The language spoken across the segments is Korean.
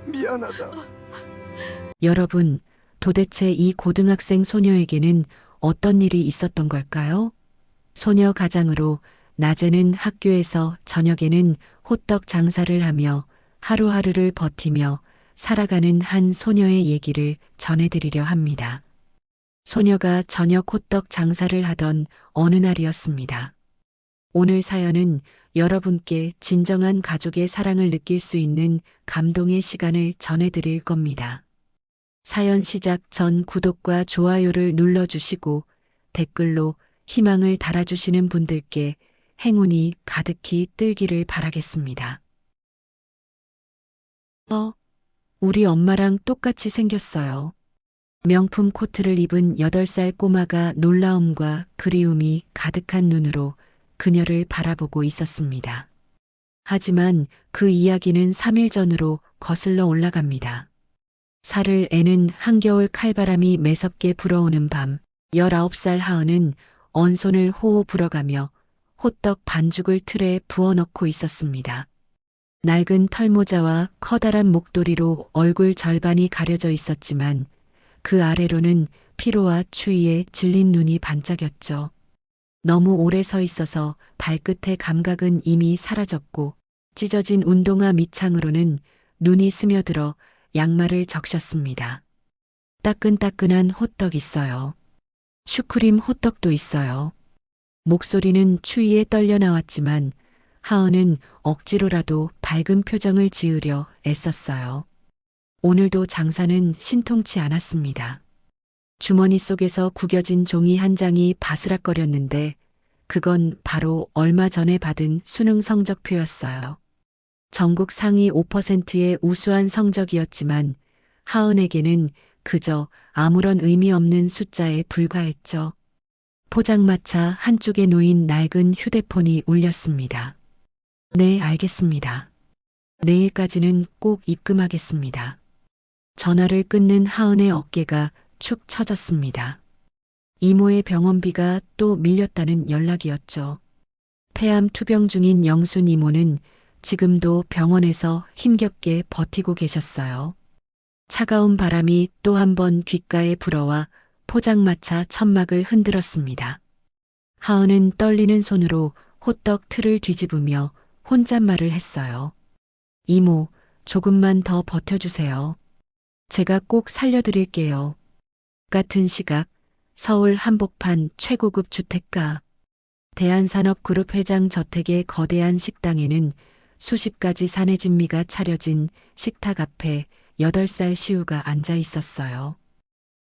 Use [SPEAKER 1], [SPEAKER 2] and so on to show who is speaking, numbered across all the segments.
[SPEAKER 1] 미안하다.
[SPEAKER 2] 여러분, 도대체 이 고등학생 소녀에게는 어떤 일이 있었던 걸까요? 소녀 가장으로 낮에는 학교에서 저녁에는 호떡 장사를 하며 하루하루를 버티며 살아가는 한 소녀의 얘기를 전해드리려 합니다. 소녀가 저녁 호떡 장사를 하던 어느 날이었습니다. 오늘 사연은 여러분께 진정한 가족의 사랑을 느낄 수 있는 감동의 시간을 전해드릴 겁니다. 사연 시작 전 구독과 좋아요를 눌러주시고 댓글로 희망을 달아주시는 분들께 행운이 가득히 뜰기를 바라겠습니다. 우리 엄마랑 똑같이 생겼어요. 명품 코트를 입은 8살 꼬마가 놀라움과 그리움이 가득한 눈으로 그녀를 바라보고 있었습니다. 하지만 그 이야기는 3일 전으로 거슬러 올라갑니다. 살을 애는 한겨울 칼바람이 매섭게 불어오는 밤, 19살 하은은 언손을 호호 불어가며 호떡 반죽을 틀에 부어넣고 있었습니다. 낡은 털모자와 커다란 목도리로 얼굴 절반이 가려져 있었지만 그 아래로는 피로와 추위에 질린 눈이 반짝였죠. 너무 오래 서 있어서 발끝의 감각은 이미 사라졌고 찢어진 운동화 밑창으로는 눈이 스며들어 양말을 적셨습니다. 따끈따끈한 호떡 있어요. 슈크림 호떡도 있어요. 목소리는 추위에 떨려 나왔지만 하은은 억지로라도 밝은 표정을 지으려 애썼어요. 오늘도 장사는 신통치 않았습니다. 주머니 속에서 구겨진 종이 한 장이 바스락거렸는데 그건 바로 얼마 전에 받은 수능 성적표였어요. 전국 상위 5%의 우수한 성적이었지만 하은에게는 그저 아무런 의미 없는 숫자에 불과했죠. 포장마차 한쪽에 놓인 낡은 휴대폰이 울렸습니다. 네, 알겠습니다. 내일까지는 꼭 입금하겠습니다. 전화를 끊는 하은의 어깨가 축 처졌습니다. 이모의 병원비가 또 밀렸다는 연락이었죠. 폐암 투병 중인 영순 이모는 지금도 병원에서 힘겹게 버티고 계셨어요. 차가운 바람이 또 한 번 귓가에 불어와 포장마차 천막을 흔들었습니다. 하은은 떨리는 손으로 호떡 틀을 뒤집으며 혼잣말을 했어요. 이모, 조금만 더 버텨주세요. 제가 꼭 살려드릴게요. 같은 시각 서울 한복판 최고급 주택가 대한산업그룹 회장 저택의 거대한 식당에는 수십 가지 사내진미가 차려진 식탁 앞에 8살 시우가 앉아 있었어요.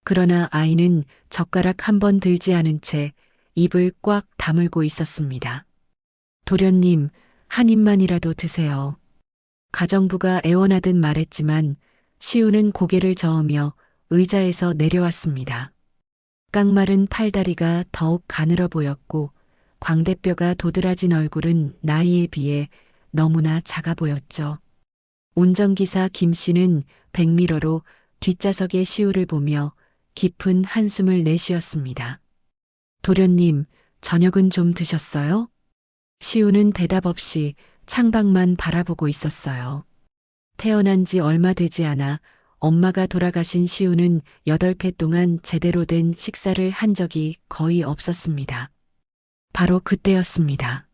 [SPEAKER 2] 그러나 아이는 젓가락 한 번 들지 않은 채 입을 꽉 다물고 있었습니다. 도련님, 한 입만이라도 드세요. 가정부가 애원하듯 말했지만 시우는 고개를 저으며 의자에서 내려왔습니다. 깡마른 팔다리가 더욱 가늘어 보였고 광대뼈가 도드라진 얼굴은 나이에 비해 너무나 작아 보였죠. 운전기사 김 씨는 백미러로 뒷좌석의 시우를 보며 깊은 한숨을 내쉬었습니다. 도련님, 저녁은 좀 드셨어요? 시우는 대답 없이 창밖만 바라보고 있었어요. 태어난 지 얼마 되지 않아 엄마가 돌아가신 시우는 8회 동안 제대로 된 식사를 한 적이 거의 없었습니다. 바로 그때였습니다.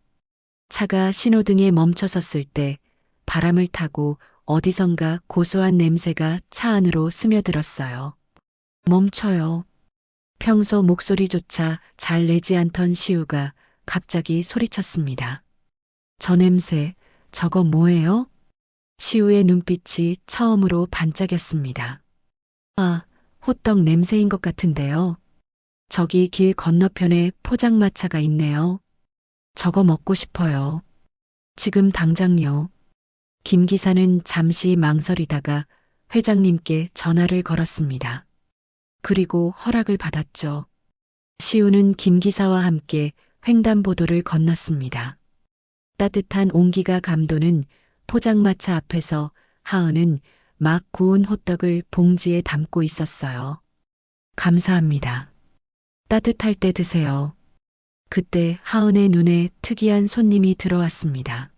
[SPEAKER 2] 차가 신호등에 멈춰섰을 때 바람을 타고 어디선가 고소한 냄새가 차 안으로 스며들었어요. 멈춰요. 평소 목소리조차 잘 내지 않던 시우가 갑자기 소리쳤습니다. 저 냄새, 저거 뭐예요? 시우의 눈빛이 처음으로 반짝였습니다. 아, 호떡 냄새인 것 같은데요. 저기 길 건너편에 포장마차가 있네요. 저거 먹고 싶어요. 지금 당장요. 김 기사는 잠시 망설이다가 회장님께 전화를 걸었습니다. 그리고 허락을 받았죠. 시우는 김 기사와 함께 횡단보도를 건넜습니다. 따뜻한 온기가 감도는 포장마차 앞에서 하은은 막 구운 호떡을 봉지에 담고 있었어요. 감사합니다. 따뜻할 때 드세요. 그때 하은의 눈에 특이한 손님이 들어왔습니다.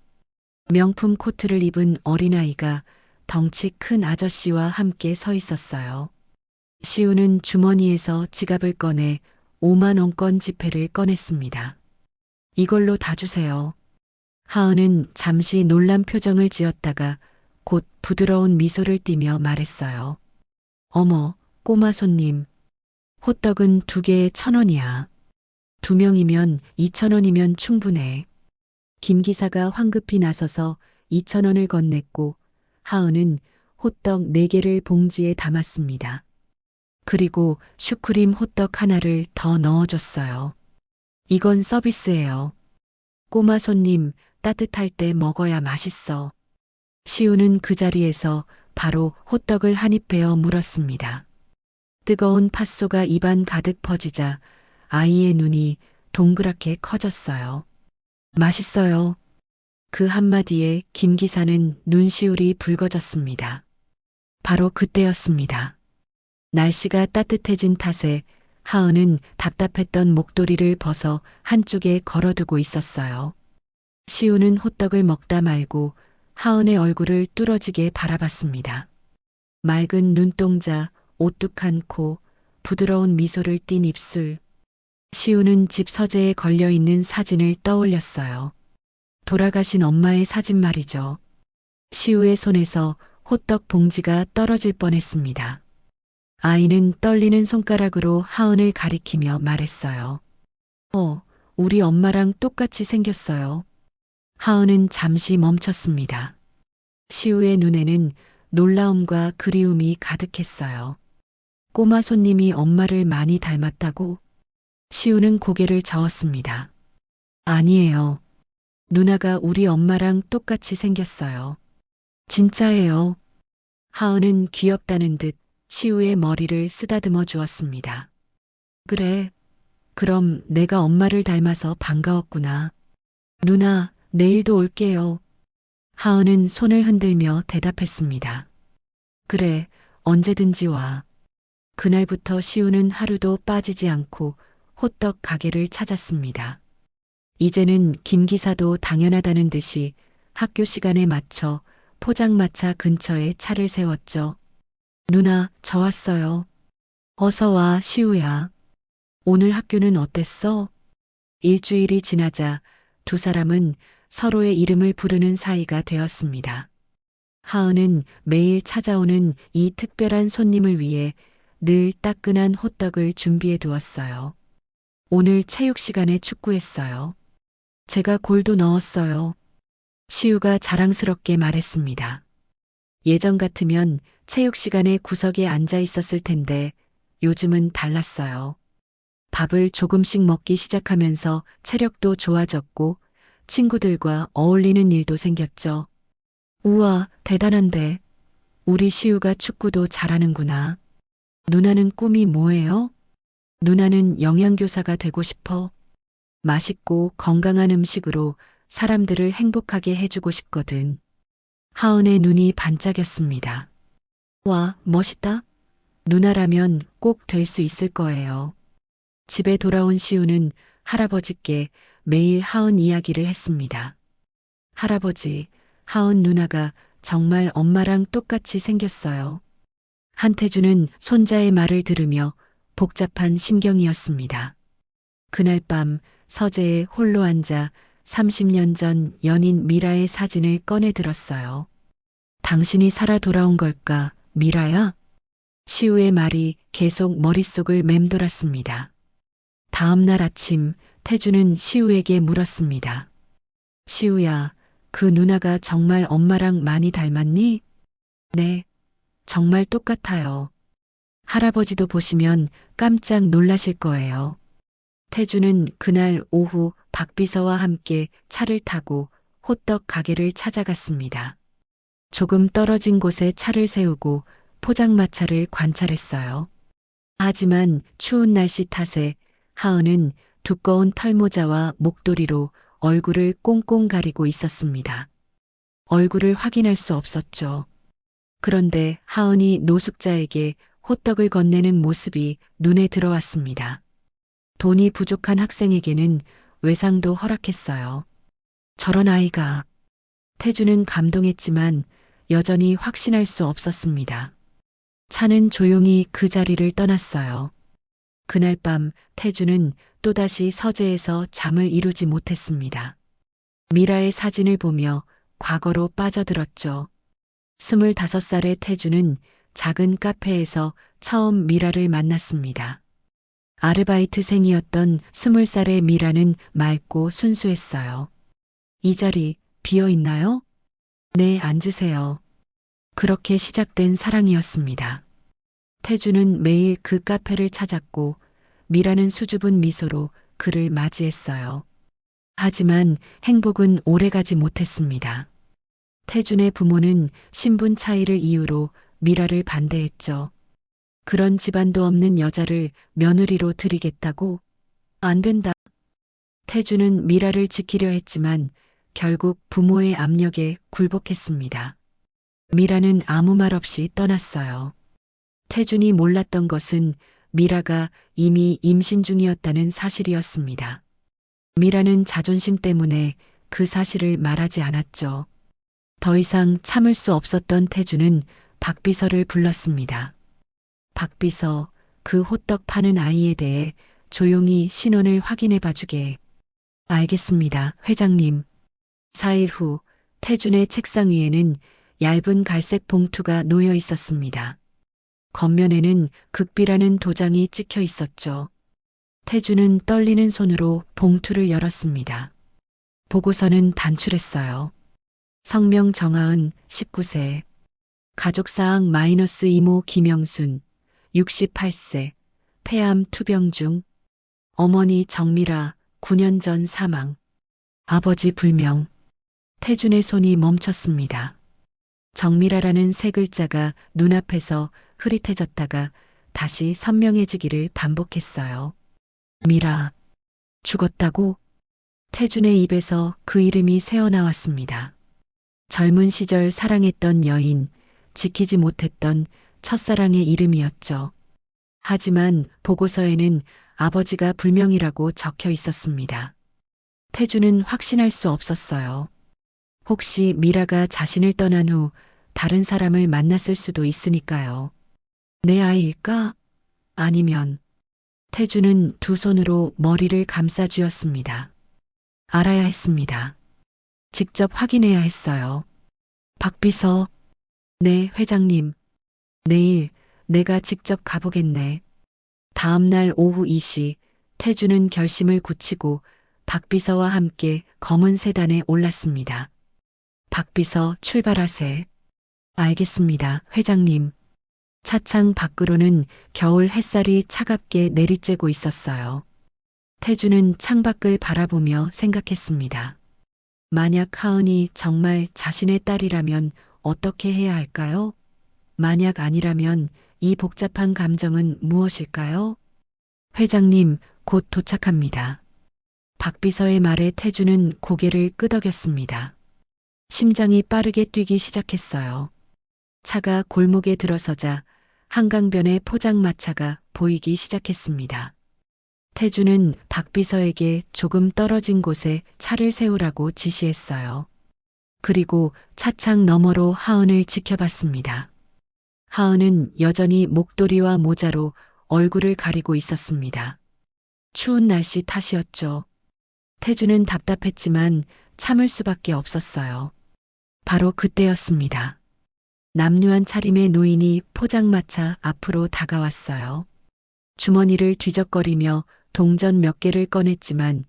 [SPEAKER 2] 명품 코트를 입은 어린아이가 덩치 큰 아저씨와 함께 서 있었어요. 시우는 주머니에서 지갑을 꺼내 5만 원권 지폐를 꺼냈습니다. 이걸로 다 주세요. 하은은 잠시 놀란 표정을 지었다가 곧 부드러운 미소를 띠며 말했어요. 어머, 꼬마 손님. 호떡은 2개에 1,000원이야. 2명이면 2,000원이면 충분해. 김 기사가 황급히 나서서 2,000원을 건넸고 하은은 호떡 4개를 봉지에 담았습니다. 그리고 슈크림 호떡 하나를 더 넣어줬어요. 이건 서비스예요. 꼬마 손님, 따뜻할 때 먹어야 맛있어. 시우는 그 자리에서 바로 호떡을 한 입 베어 물었습니다. 뜨거운 팥소가 입안 가득 퍼지자 아이의 눈이 동그랗게 커졌어요. 맛있어요. 그 한마디에 김 기사는 눈시울이 붉어졌습니다. 바로 그때였습니다. 날씨가 따뜻해진 탓에 하은은 답답했던 목도리를 벗어 한쪽에 걸어두고 있었어요. 시우는 호떡을 먹다 말고 하은의 얼굴을 뚫어지게 바라봤습니다. 맑은 눈동자, 오뚝한 코, 부드러운 미소를 띤 입술. 시우는 집 서재에 걸려있는 사진을 떠올렸어요. 돌아가신 엄마의 사진 말이죠. 시우의 손에서 호떡 봉지가 떨어질 뻔했습니다. 아이는 떨리는 손가락으로 하은을 가리키며 말했어요. 우리 엄마랑 똑같이 생겼어요. 하은은 잠시 멈췄습니다. 시우의 눈에는 놀라움과 그리움이 가득했어요. 꼬마 손님이 엄마를 많이 닮았다고? 시우는 고개를 저었습니다. 아니에요. 누나가 우리 엄마랑 똑같이 생겼어요. 진짜예요. 하은은 귀엽다는 듯 시우의 머리를 쓰다듬어 주었습니다. 그래. 그럼 내가 엄마를 닮아서 반가웠구나. 누나, 내일도 올게요. 하은은 손을 흔들며 대답했습니다. 그래, 언제든지 와. 그날부터 시우는 하루도 빠지지 않고 호떡 가게를 찾았습니다. 이제는 김 기사도 당연하다는 듯이 학교 시간에 맞춰 포장마차 근처에 차를 세웠죠. 누나, 저 왔어요. 어서 와, 시우야. 오늘 학교는 어땠어? 일주일이 지나자 두 사람은 서로의 이름을 부르는 사이가 되었습니다. 하은은 매일 찾아오는 이 특별한 손님을 위해 늘 따끈한 호떡을 준비해 두었어요. 오늘 체육 시간에 축구했어요. 제가 골도 넣었어요. 시우가 자랑스럽게 말했습니다. 예전 같으면 체육 시간에 구석에 앉아 있었을 텐데 요즘은 달랐어요. 밥을 조금씩 먹기 시작하면서 체력도 좋아졌고 친구들과 어울리는 일도 생겼죠. 우와, 대단한데. 우리 시우가 축구도 잘하는구나. 누나는 꿈이 뭐예요? 누나는 영양교사가 되고 싶어. 맛있고 건강한 음식으로 사람들을 행복하게 해주고 싶거든. 하은의 눈이 반짝였습니다. 와, 멋있다. 누나라면 꼭 될 수 있을 거예요. 집에 돌아온 시우는 할아버지께 매일 하은 이야기를 했습니다. 할아버지, 하은 누나가 정말 엄마랑 똑같이 생겼어요. 한태주는 손자의 말을 들으며 복잡한 심경이었습니다. 그날 밤 서재에 홀로 앉아 30년 전 연인 미라의 사진을 꺼내 들었어요. 당신이 살아 돌아온 걸까, 미라야? 시우의 말이 계속 머릿속을 맴돌았습니다. 다음 날 아침 태주는 시우에게 물었습니다. 시우야, 그 누나가 정말 엄마랑 많이 닮았니? 네, 정말 똑같아요. 할아버지도 보시면 깜짝 놀라실 거예요. 태주는 그날 오후 박비서와 함께 차를 타고 호떡 가게를 찾아갔습니다. 조금 떨어진 곳에 차를 세우고 포장마차를 관찰했어요. 하지만 추운 날씨 탓에 하은은 두꺼운 털모자와 목도리로 얼굴을 꽁꽁 가리고 있었습니다. 얼굴을 확인할 수 없었죠. 그런데 하은이 노숙자에게 호떡을 건네는 모습이 눈에 들어왔습니다. 돈이 부족한 학생에게는 외상도 허락했어요. 저런 아이가. 태주는 감동했지만 여전히 확신할 수 없었습니다. 차는 조용히 그 자리를 떠났어요. 그날 밤 태주는 또다시 서재에서 잠을 이루지 못했습니다. 미라의 사진을 보며 과거로 빠져들었죠. 25살의 태주는 작은 카페에서 처음 미라를 만났습니다. 아르바이트생이었던 20살의 미라는 맑고 순수했어요. 이 자리 비어 있나요? 네, 앉으세요. 그렇게 시작된 사랑이었습니다. 태주는 매일 그 카페를 찾았고 미라는 수줍은 미소로 그를 맞이했어요. 하지만 행복은 오래가지 못했습니다. 태준의 부모는 신분 차이를 이유로 미라를 반대했죠. 그런 집안도 없는 여자를 며느리로 들이겠다고? 안 된다. 태준은 미라를 지키려 했지만 결국 부모의 압력에 굴복했습니다. 미라는 아무 말 없이 떠났어요. 태준이 몰랐던 것은 미라가 이미 임신 중이었다는 사실이었습니다. 미라는 자존심 때문에 그 사실을 말하지 않았죠. 더 이상 참을 수 없었던 태주는 박비서를 불렀습니다. 박비서, 그 호떡 파는 아이에 대해 조용히 신원을 확인해 봐주게. 알겠습니다, 회장님. 4일 후 태준의 책상 위에는 얇은 갈색 봉투가 놓여 있었습니다. 겉면에는 극비라는 도장이 찍혀 있었죠. 태준은 떨리는 손으로 봉투를 열었습니다. 보고서는 단출했어요. 성명 정하은 19세, 가족사항 마이너스 이모 김영순 68세, 폐암 투병 중, 어머니 정미라 9년 전 사망, 아버지 불명. 태준의 손이 멈췄습니다. 정미라라는 세 글자가 눈앞에서 흐릿해졌다가 다시 선명해지기를 반복했어요. 미라, 죽었다고? 태준의 입에서 그 이름이 새어나왔습니다. 젊은 시절 사랑했던 여인, 지키지 못했던 첫사랑의 이름이었죠. 하지만 보고서에는 아버지가 불명이라고 적혀 있었습니다. 태준은 확신할 수 없었어요. 혹시 미라가 자신을 떠난 후 다른 사람을 만났을 수도 있으니까요. 내 아이일까? 아니면... 태준은 두 손으로 머리를 감싸쥐었습니다. 알아야 했습니다. 직접 확인해야 했어요. 박비서. 네, 회장님. 내일 내가 직접 가보겠네. 다음 날 오후 2시 태준은 결심을 굳히고 박비서와 함께 검은 세단에 올랐습니다. 박비서 출발하세. 알겠습니다, 회장님. 차창 밖으로는 겨울 햇살이 차갑게 내리쬐고 있었어요. 태주는 창밖을 바라보며 생각했습니다. 만약 하은이 정말 자신의 딸이라면 어떻게 해야 할까요? 만약 아니라면 이 복잡한 감정은 무엇일까요? 회장님, 곧 도착합니다. 박비서의 말에 태주는 고개를 끄덕였습니다. 심장이 빠르게 뛰기 시작했어요. 차가 골목에 들어서자 한강변의 포장마차가 보이기 시작했습니다. 태주는 박비서에게 조금 떨어진 곳에 차를 세우라고 지시했어요. 그리고 차창 너머로 하은을 지켜봤습니다. 하은은 여전히 목도리와 모자로 얼굴을 가리고 있었습니다. 추운 날씨 탓이었죠. 태주는 답답했지만 참을 수밖에 없었어요. 바로 그때였습니다. 남루한 차림의 노인이 포장마차 앞으로 다가왔어요. 주머니를 뒤적거리며 동전 몇 개를 꺼냈지만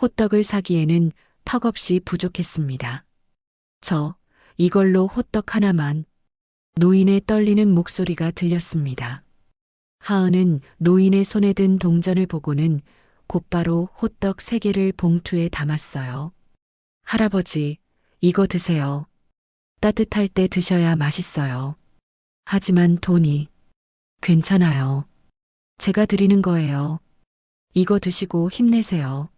[SPEAKER 2] 호떡을 사기에는 턱없이 부족했습니다. 이걸로 호떡 하나만. 노인의 떨리는 목소리가 들렸습니다. 하은은 노인의 손에 든 동전을 보고는 곧바로 호떡 3개를 봉투에 담았어요. 할아버지, 이거 드세요. 따뜻할 때 드셔야 맛있어요. 하지만 돈이... 괜찮아요. 제가 드리는 거예요. 이거 드시고 힘내세요.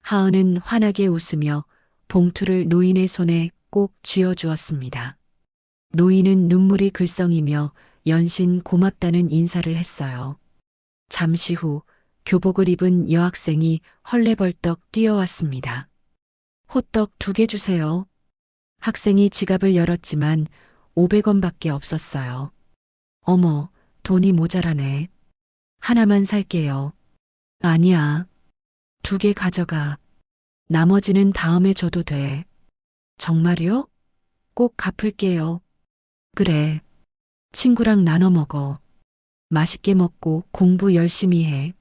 [SPEAKER 2] 하은은 환하게 웃으며 봉투를 노인의 손에 꼭 쥐어주었습니다. 노인은 눈물이 글썽이며 연신 고맙다는 인사를 했어요. 잠시 후 교복을 입은 여학생이 헐레벌떡 뛰어왔습니다. 호떡 2개 주세요. 학생이 지갑을 열었지만 500원밖에 없었어요. 어머, 돈이 모자라네. 하나만 살게요. 아니야. 2개 가져가. 나머지는 다음에 줘도 돼. 정말요? 꼭 갚을게요. 그래. 친구랑 나눠 먹어. 맛있게 먹고 공부 열심히 해.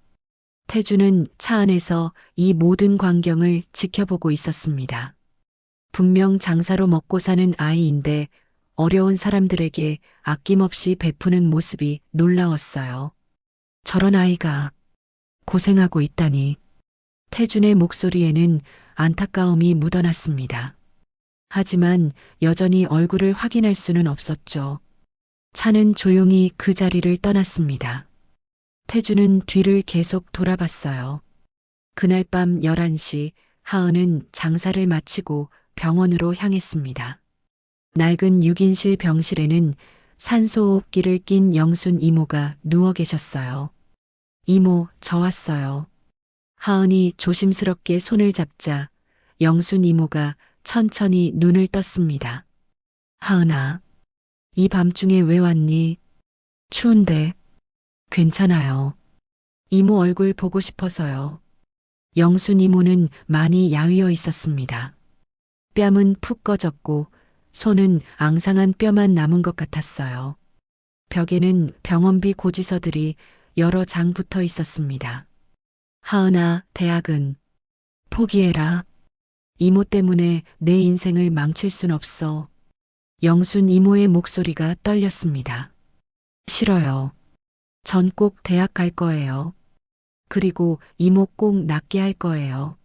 [SPEAKER 2] 태주는 차 안에서 이 모든 광경을 지켜보고 있었습니다. 분명 장사로 먹고 사는 아이인데 어려운 사람들에게 아낌없이 베푸는 모습이 놀라웠어요. 저런 아이가 고생하고 있다니. 태준의 목소리에는 안타까움이 묻어났습니다. 하지만 여전히 얼굴을 확인할 수는 없었죠. 차는 조용히 그 자리를 떠났습니다. 태준은 뒤를 계속 돌아봤어요. 그날 밤 11시 하은은 장사를 마치고 병원으로 향했습니다. 낡은 6인실 병실에는 산소호흡기를 낀 영순 이모가 누워 계셨어요. 이모, 저 왔어요. 하은이 조심스럽게 손을 잡자 영순 이모가 천천히 눈을 떴습니다. 하은아, 이 밤중에 왜 왔니? 추운데. 괜찮아요. 이모 얼굴 보고 싶어서요. 영순 이모는 많이 야위어 있었습니다. 뺨은 푹 꺼졌고 손은 앙상한 뼈만 남은 것 같았어요. 벽에는 병원비 고지서들이 여러 장 붙어 있었습니다. 하은아, 대학은 포기해라. 이모 때문에 내 인생을 망칠 순 없어. 영순 이모의 목소리가 떨렸습니다. 싫어요. 전 꼭 대학 갈 거예요. 그리고 이모 꼭 낫게 할 거예요.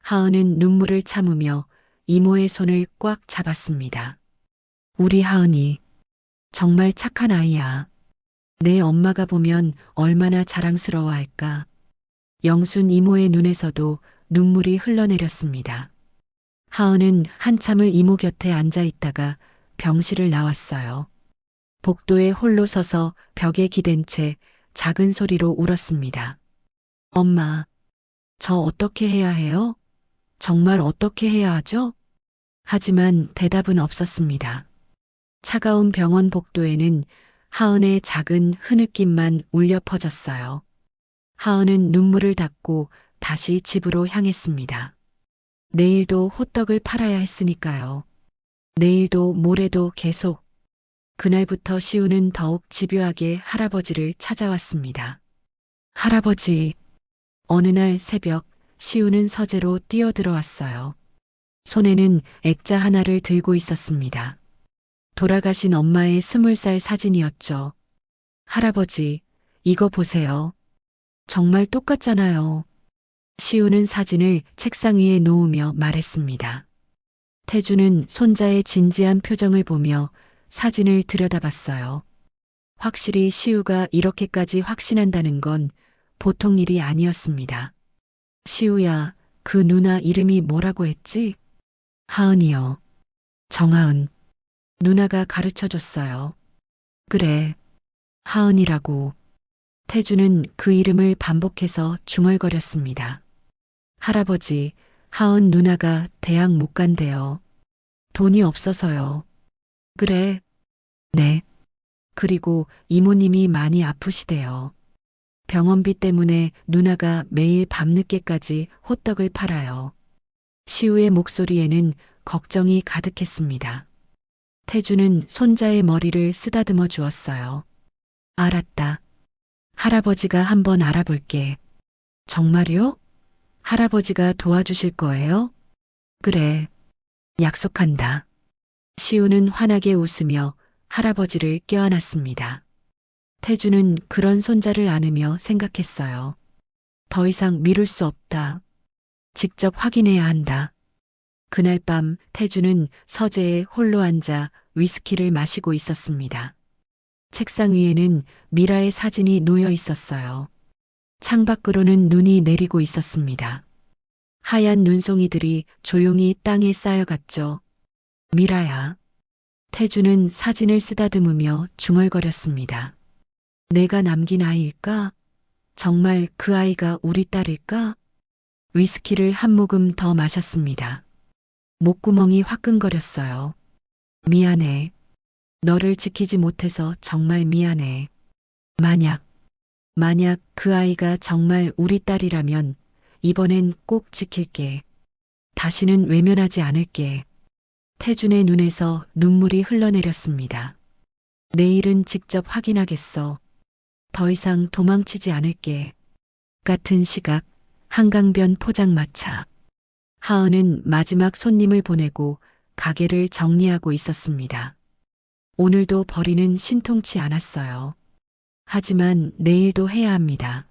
[SPEAKER 2] 하은은 눈물을 참으며 이모의 손을 꽉 잡았습니다. 우리 하은이 정말 착한 아이야. 내 엄마가 보면 얼마나 자랑스러워할까. 영순 이모의 눈에서도 눈물이 흘러내렸습니다. 하은은 한참을 이모 곁에 앉아 있다가 병실을 나왔어요. 복도에 홀로 서서 벽에 기댄 채 작은 소리로 울었습니다. 엄마, 저 어떻게 해야 해요? 정말 어떻게 해야 하죠? 하지만 대답은 없었습니다. 차가운 병원 복도에는 하은의 작은 흐느낌만 울려 퍼졌어요. 하은은 눈물을 닦고 다시 집으로 향했습니다. 내일도 호떡을 팔아야 했으니까요. 내일도 모레도 계속. 그날부터 시우는 더욱 집요하게 할아버지를 찾아왔습니다. 할아버지. 어느 날 새벽 시우는 서재로 뛰어들어왔어요. 손에는 액자 하나를 들고 있었습니다. 돌아가신 엄마의 20살 사진이었죠. 할아버지, 이거 보세요. 정말 똑같잖아요. 시우는 사진을 책상 위에 놓으며 말했습니다. 태주는 손자의 진지한 표정을 보며 사진을 들여다봤어요. 확실히 시우가 이렇게까지 확신한다는 건 보통 일이 아니었습니다. 시우야, 그 누나 이름이 뭐라고 했지? 하은이요. 정하은. 누나가 가르쳐줬어요. 그래. 하은이라고. 태주는 그 이름을 반복해서 중얼거렸습니다. 할아버지, 하은 누나가 대학 못 간대요. 돈이 없어서요. 그래. 네. 그리고 이모님이 많이 아프시대요. 병원비 때문에 누나가 매일 밤늦게까지 호떡을 팔아요. 시우의 목소리에는 걱정이 가득했습니다. 태주는 손자의 머리를 쓰다듬어 주었어요. 알았다. 할아버지가 한번 알아볼게. 정말요? 할아버지가 도와주실 거예요? 그래. 약속한다. 시우는 환하게 웃으며 할아버지를 껴안았습니다. 태주는 그런 손자를 안으며 생각했어요. 더 이상 미룰 수 없다. 직접 확인해야 한다. 그날 밤 태주는 서재에 홀로 앉아 위스키를 마시고 있었습니다. 책상 위에는 미라의 사진이 놓여 있었어요. 창밖으로는 눈이 내리고 있었습니다. 하얀 눈송이들이 조용히 땅에 쌓여갔죠. 미라야. 태주는 사진을 쓰다듬으며 중얼거렸습니다. 내가 남긴 아이일까? 정말 그 아이가 우리 딸일까? 위스키를 한 모금 더 마셨습니다. 목구멍이 화끈거렸어요. 미안해. 너를 지키지 못해서 정말 미안해. 만약 그 아이가 정말 우리 딸이라면 이번엔 꼭 지킬게. 다시는 외면하지 않을게. 태준의 눈에서 눈물이 흘러내렸습니다. 내일은 직접 확인하겠어. 더 이상 도망치지 않을게. 같은 시각 한강변 포장마차. 하은은 마지막 손님을 보내고 가게를 정리하고 있었습니다. 오늘도 벌이는 신통치 않았어요. 하지만 내일도 해야 합니다.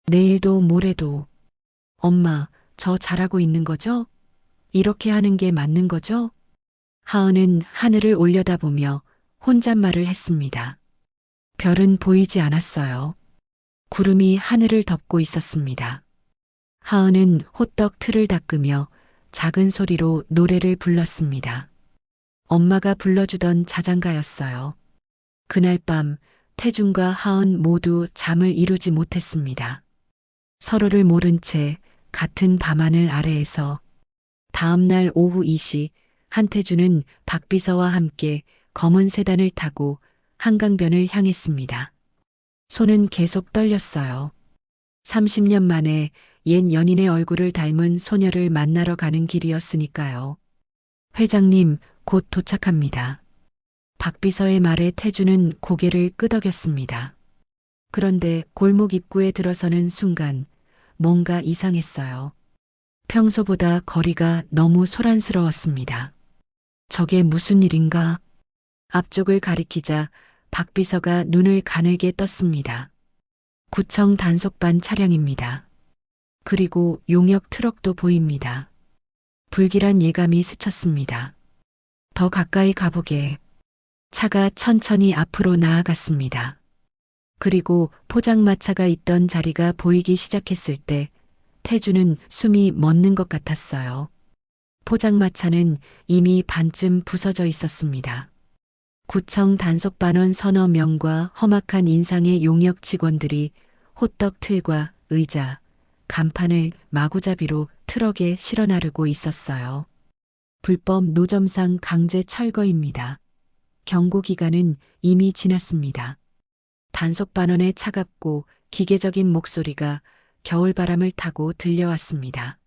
[SPEAKER 2] 내일도 모레도. 엄마, 저 잘하고 있는 거죠? 이렇게 하는 게 맞는 거죠? 하은은 하늘을 올려다보며 혼잣말을 했습니다. 별은 보이지 않았어요. 구름이 하늘을 덮고 있었습니다. 하은은 호떡 틀을 닦으며 작은 소리로 노래를 불렀습니다. 엄마가 불러주던 자장가였어요. 그날 밤 태준과 하은 모두 잠을 이루지 못했습니다. 서로를 모른 채 같은 밤하늘 아래에서 다음 날 오후 2시 한태준은 박비서와 함께 검은 세단을 타고 한강변을 향했습니다. 손은 계속 떨렸어요. 30년 만에 옛 연인의 얼굴을 닮은 소녀를 만나러 가는 길이었으니까요. 회장님, 곧 도착합니다. 박비서의 말에 태준은 고개를 끄덕였습니다. 그런데 골목 입구에 들어서는 순간 뭔가 이상했어요. 평소보다 거리가 너무 소란스러웠습니다. 저게 무슨 일인가? 앞쪽을 가리키자 박 비서가 눈을 가늘게 떴습니다. 구청 단속반 차량입니다. 그리고 용역 트럭도 보입니다. 불길한 예감이 스쳤습니다. 더 가까이 가보게. 차가 천천히 앞으로 나아갔습니다. 그리고 포장마차가 있던 자리가 보이기 시작했을 때 태준은 숨이 멎는 것 같았어요. 포장마차는 이미 반쯤 부서져 있었습니다. 구청 단속반원 서너 명과 험악한 인상의 용역 직원들이 호떡 틀과 의자, 간판을 마구잡이로 트럭에 실어 나르고 있었어요. 불법 노점상 강제 철거입니다. 경고 기간은 이미 지났습니다. 단속반원의 차갑고 기계적인 목소리가 겨울바람을 타고 들려왔습니다.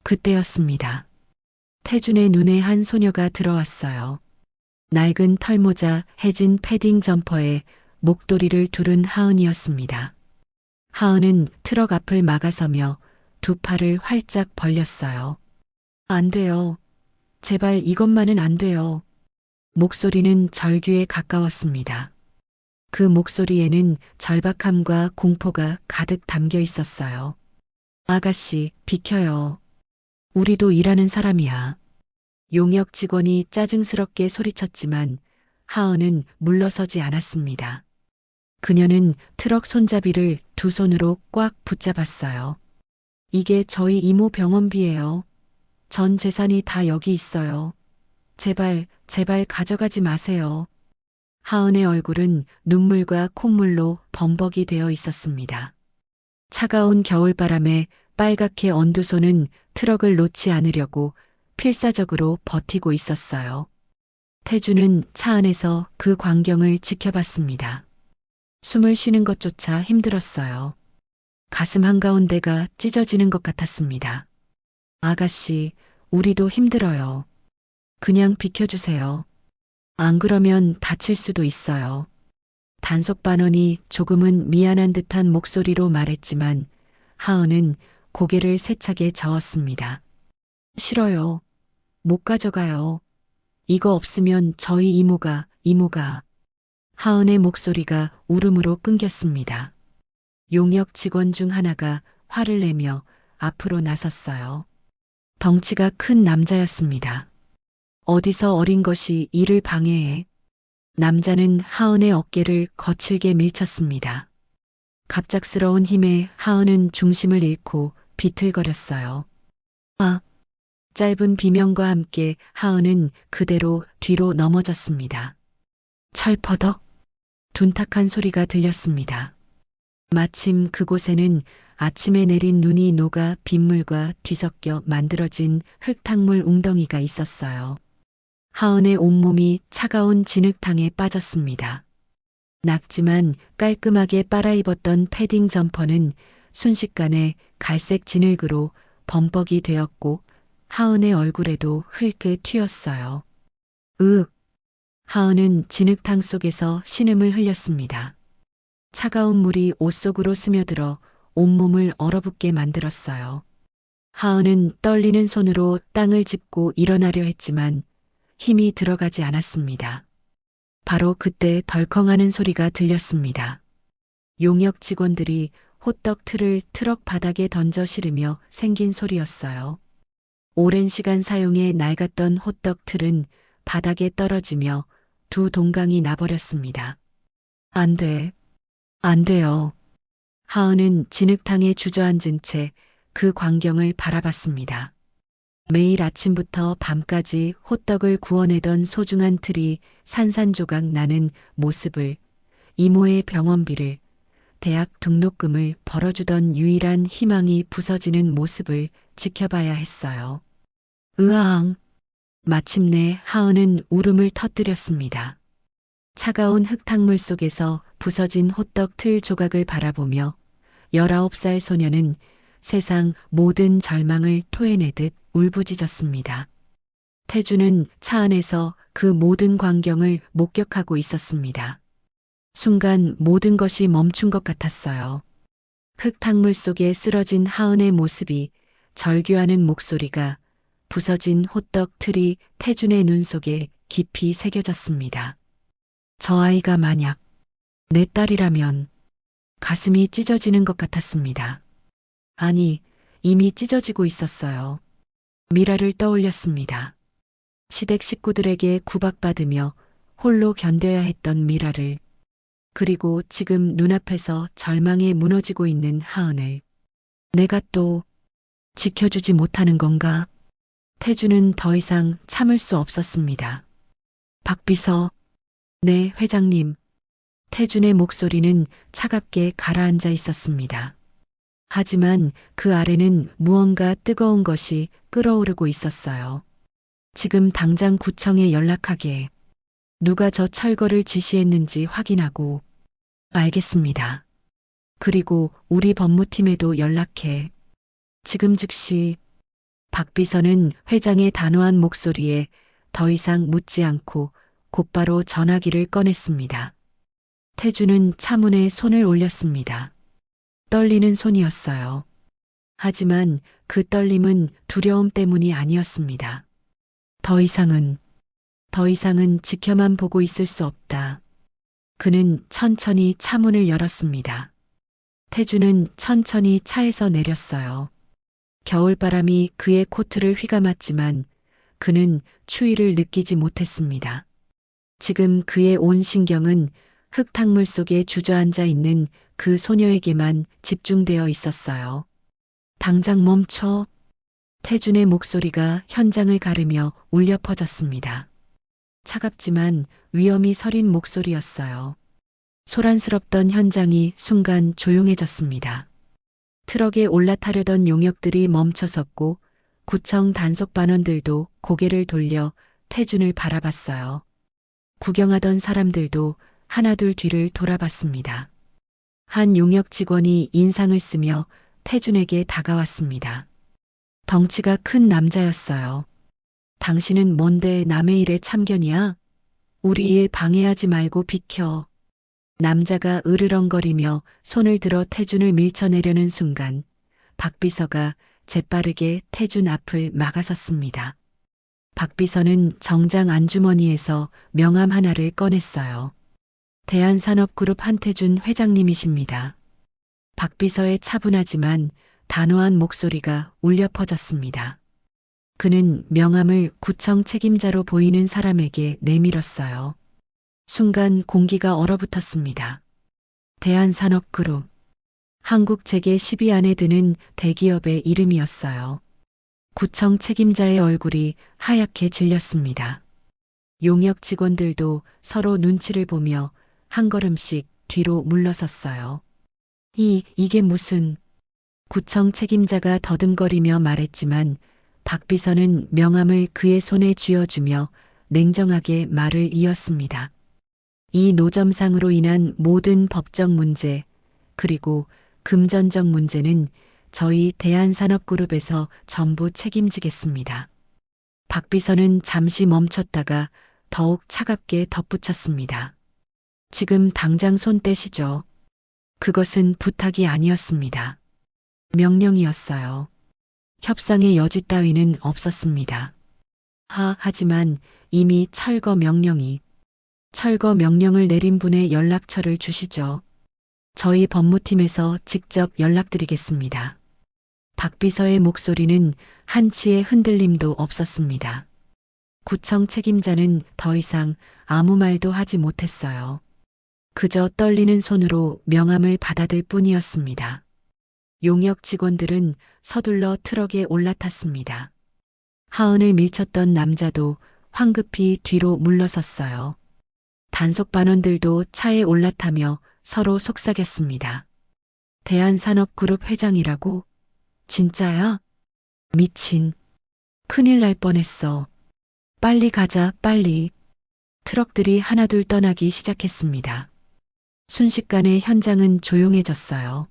[SPEAKER 2] 그때였습니다. 태준의 눈에 한 소녀가 들어왔어요. 낡은 털모자, 해진 패딩 점퍼에 목도리를 두른 하은이었습니다. 하은은 트럭 앞을 막아서며 두 팔을 활짝 벌렸어요. 안 돼요. 제발 이것만은 안 돼요. 목소리는 절규에 가까웠습니다. 그 목소리에는 절박함과 공포가 가득 담겨 있었어요. 아가씨, 비켜요. 우리도 일하는 사람이야. 용역 직원이 짜증스럽게 소리쳤지만 하은은 물러서지 않았습니다. 그녀는 트럭 손잡이를 두 손으로 꽉 붙잡았어요. 이게 저희 이모 병원비예요. 전 재산이 다 여기 있어요. 제발 가져가지 마세요. 하은의 얼굴은 눈물과 콧물로 범벅이 되어 있었습니다. 차가운 겨울바람에 빨갛게 언두 손은 트럭을 놓지 않으려고 필사적으로 버티고 있었어요. 태준은 차 안에서 그 광경을 지켜봤습니다. 숨을 쉬는 것조차 힘들었어요. 가슴 한가운데가 찢어지는 것 같았습니다. 아가씨, 우리도 힘들어요. 그냥 비켜주세요. 안 그러면 다칠 수도 있어요. 단속반원이 조금은 미안한 듯한 목소리로 말했지만 하은은 고개를 세차게 저었습니다. 싫어요. 못 가져가요. 이거 없으면 저희 이모가. 하은의 목소리가 울음으로 끊겼습니다. 용역 직원 중 하나가 화를 내며 앞으로 나섰어요. 덩치가 큰 남자였습니다. 어디서 어린 것이 이를 방해해. 남자는 하은의 어깨를 거칠게 밀쳤습니다. 갑작스러운 힘에 하은은 중심을 잃고 비틀거렸어요. 짧은 비명과 함께 하은은 그대로 뒤로 넘어졌습니다. 철퍼덕 둔탁한 소리가 들렸습니다. 마침 그곳에는 아침에 내린 눈이 녹아 빗물과 뒤섞여 만들어진 흙탕물 웅덩이가 있었어요. 하은의 온몸이 차가운 진흙탕에 빠졌습니다. 낙지만 깔끔하게 빨아입었던 패딩 점퍼는 순식간에 갈색 진흙으로 범벅이 되었고 하은의 얼굴에도 흙이 튀었어요. 으! 하은은 진흙탕 속에서 신음을 흘렸습니다. 차가운 물이 옷 속으로 스며들어 온몸을 얼어붙게 만들었어요. 하은은 떨리는 손으로 땅을 짚고 일어나려 했지만 힘이 들어가지 않았습니다. 바로 그때 덜컹하는 소리가 들렸습니다. 용역 직원들이 호떡 틀을 트럭 바닥에 던져 실으며 생긴 소리였어요. 오랜 시간 사용해 낡았던 호떡 틀은 바닥에 떨어지며 두 동강이 나버렸습니다. 안 돼. 안 돼요. 하은은 진흙탕에 주저앉은 채 그 광경을 바라봤습니다. 매일 아침부터 밤까지 호떡을 구워내던 소중한 틀이 산산조각 나는 모습을, 이모의 병원비를, 대학 등록금을 벌어주던 유일한 희망이 부서지는 모습을 지켜봐야 했어요. 으앙! 마침내 하은은 울음을 터뜨렸습니다. 차가운 흙탕물 속에서 부서진 호떡 틀 조각을 바라보며 19살 소녀는 세상 모든 절망을 토해내듯 울부짖었습니다. 태주는 차 안에서 그 모든 광경을 목격하고 있었습니다. 순간 모든 것이 멈춘 것 같았어요. 흙탕물 속에 쓰러진 하은의 모습이, 절규하는 목소리가, 부서진 호떡 틀이 태준의 눈 속에 깊이 새겨졌습니다. 저 아이가 만약 내 딸이라면 가슴이 찢어지는 것 같았습니다. 아니, 이미 찢어지고 있었어요. 미라를 떠올렸습니다. 시댁 식구들에게 구박받으며 홀로 견뎌야 했던 미라를, 그리고 지금 눈앞에서 절망에 무너지고 있는 하은을. 내가 또 지켜주지 못하는 건가? 태주는 더 이상 참을 수 없었습니다. 박비서, 네, 회장님. 태준의 목소리는 차갑게 가라앉아 있었습니다. 하지만 그 아래는 무언가 뜨거운 것이 끓어오르고 있었어요. 지금 당장 구청에 연락하게. 누가 저 철거를 지시했는지 확인하고. 알겠습니다. 그리고 우리 법무팀에도 연락해. 지금 즉시. 박 비서는 회장의 단호한 목소리에 더 이상 묻지 않고 곧바로 전화기를 꺼냈습니다. 태주는 차문에 손을 올렸습니다. 떨리는 손이었어요. 하지만 그 떨림은 두려움 때문이 아니었습니다. 더 이상은 지켜만 보고 있을 수 없다. 그는 천천히 차문을 열었습니다. 태주는 천천히 차에서 내렸어요. 겨울바람이 그의 코트를 휘감았지만 그는 추위를 느끼지 못했습니다. 지금 그의 온 신경은 흙탕물 속에 주저앉아 있는 그 소녀에게만 집중되어 있었어요. 당장 멈춰. 태준의 목소리가 현장을 가르며 울려 퍼졌습니다. 차갑지만 위험이 서린 목소리였어요. 소란스럽던 현장이 순간 조용해졌습니다. 트럭에 올라타려던 용역들이 멈춰섰고 구청 단속반원들도 고개를 돌려 태준을 바라봤어요. 구경하던 사람들도 하나둘 뒤를 돌아봤습니다. 한 용역 직원이 인상을 쓰며 태준에게 다가왔습니다. 덩치가 큰 남자였어요. 당신은 뭔데 남의 일에 참견이야? 우리 일 방해하지 말고 비켜. 남자가 으르렁거리며 손을 들어 태준을 밀쳐내려는 순간 박 비서가 재빠르게 태준 앞을 막아섰습니다. 박 비서는 정장 안주머니에서 명함 하나를 꺼냈어요. 대한산업그룹 한태준 회장님이십니다. 박 비서의 차분하지만 단호한 목소리가 울려 퍼졌습니다. 그는 명함을 구청 책임자로 보이는 사람에게 내밀었어요. 순간 공기가 얼어붙었습니다. 대한산업그룹. 한국 재계 10위 안에 드는 대기업의 이름이었어요. 구청 책임자의 얼굴이 하얗게 질렸습니다. 용역 직원들도 서로 눈치를 보며 한 걸음씩 뒤로 물러섰어요. 이게 무슨. 구청 책임자가 더듬거리며 말했지만 박 비서는 명함을 그의 손에 쥐어주며 냉정하게 말을 이었습니다. 이 노점상으로 인한 모든 법적 문제, 그리고 금전적 문제는 저희 대한산업그룹에서 전부 책임지겠습니다. 박 비서는 잠시 멈췄다가 더욱 차갑게 덧붙였습니다. 지금 당장 손 떼시죠. 그것은 부탁이 아니었습니다. 명령이었어요. 협상의 여지 따위는 없었습니다. 하지만 이미 철거 명령을 내린 분의 연락처를 주시죠. 저희 법무팀에서 직접 연락드리겠습니다. 박 비서의 목소리는 한치의 흔들림도 없었습니다. 구청 책임자는 더 이상 아무 말도 하지 못했어요. 그저 떨리는 손으로 명함을 받아들 뿐이었습니다. 용역 직원들은 서둘러 트럭에 올라탔습니다. 하은을 밀쳤던 남자도 황급히 뒤로 물러섰어요. 단속 반원들도 차에 올라타며 서로 속삭였습니다. 대한산업그룹 회장이라고? 진짜야? 미친. 큰일 날 뻔했어. 빨리 가자, 빨리. 트럭들이 하나둘 떠나기 시작했습니다. 순식간에 현장은 조용해졌어요.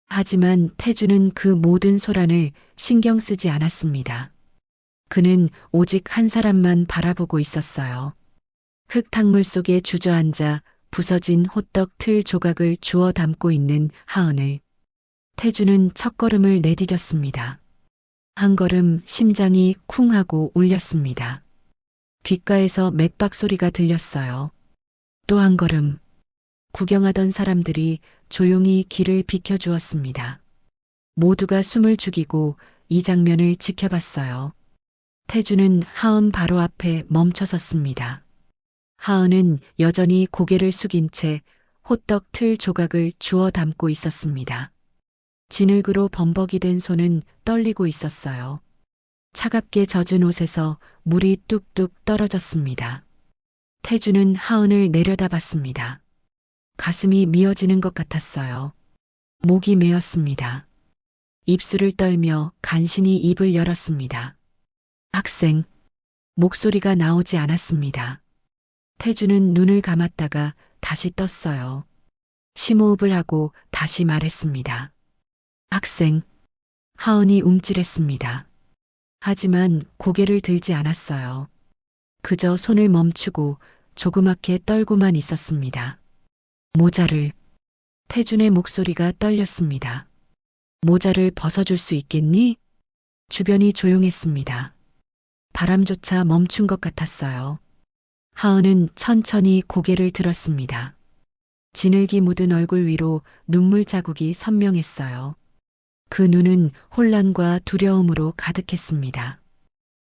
[SPEAKER 2] 하지만 태주는 그 모든 소란을 신경 쓰지 않았습니다. 그는 오직 한 사람만 바라보고 있었어요. 흙탕물 속에 주저앉아 부서진 호떡 틀 조각을 주워 담고 있는 하은을. 태주는 첫걸음을 내디뎠습니다. 한 걸음 심장이 쿵 하고 울렸습니다. 귓가에서 맥박 소리가 들렸어요. 또 한 걸음. 구경하던 사람들이 조용히 길을 비켜주었습니다. 모두가 숨을 죽이고 이 장면을 지켜봤어요. 태주는 하은 바로 앞에 멈춰섰습니다. 하은은 여전히 고개를 숙인 채 호떡 틀 조각을 주워 담고 있었습니다. 진흙으로 범벅이 된 손은 떨리고 있었어요. 차갑게 젖은 옷에서 물이 뚝뚝 떨어졌습니다. 태주는 하은을 내려다봤습니다. 가슴이 미어지는 것 같았어요. 목이 메었습니다. 입술을 떨며 간신히 입을 열었습니다. 학생. 목소리가 나오지 않았습니다. 태주는 눈을 감았다가 다시 떴어요. 심호흡을 하고 다시 말했습니다. 학생. 하은이 움찔했습니다. 하지만 고개를 들지 않았어요. 그저 손을 멈추고 조그맣게 떨고만 있었습니다. 모자를. 태준의 목소리가 떨렸습니다. 모자를 벗어줄 수 있겠니? 주변이 조용했습니다. 바람조차 멈춘 것 같았어요. 하은은 천천히 고개를 들었습니다. 진흙이 묻은 얼굴 위로 눈물 자국이 선명했어요. 그 눈은 혼란과 두려움으로 가득했습니다.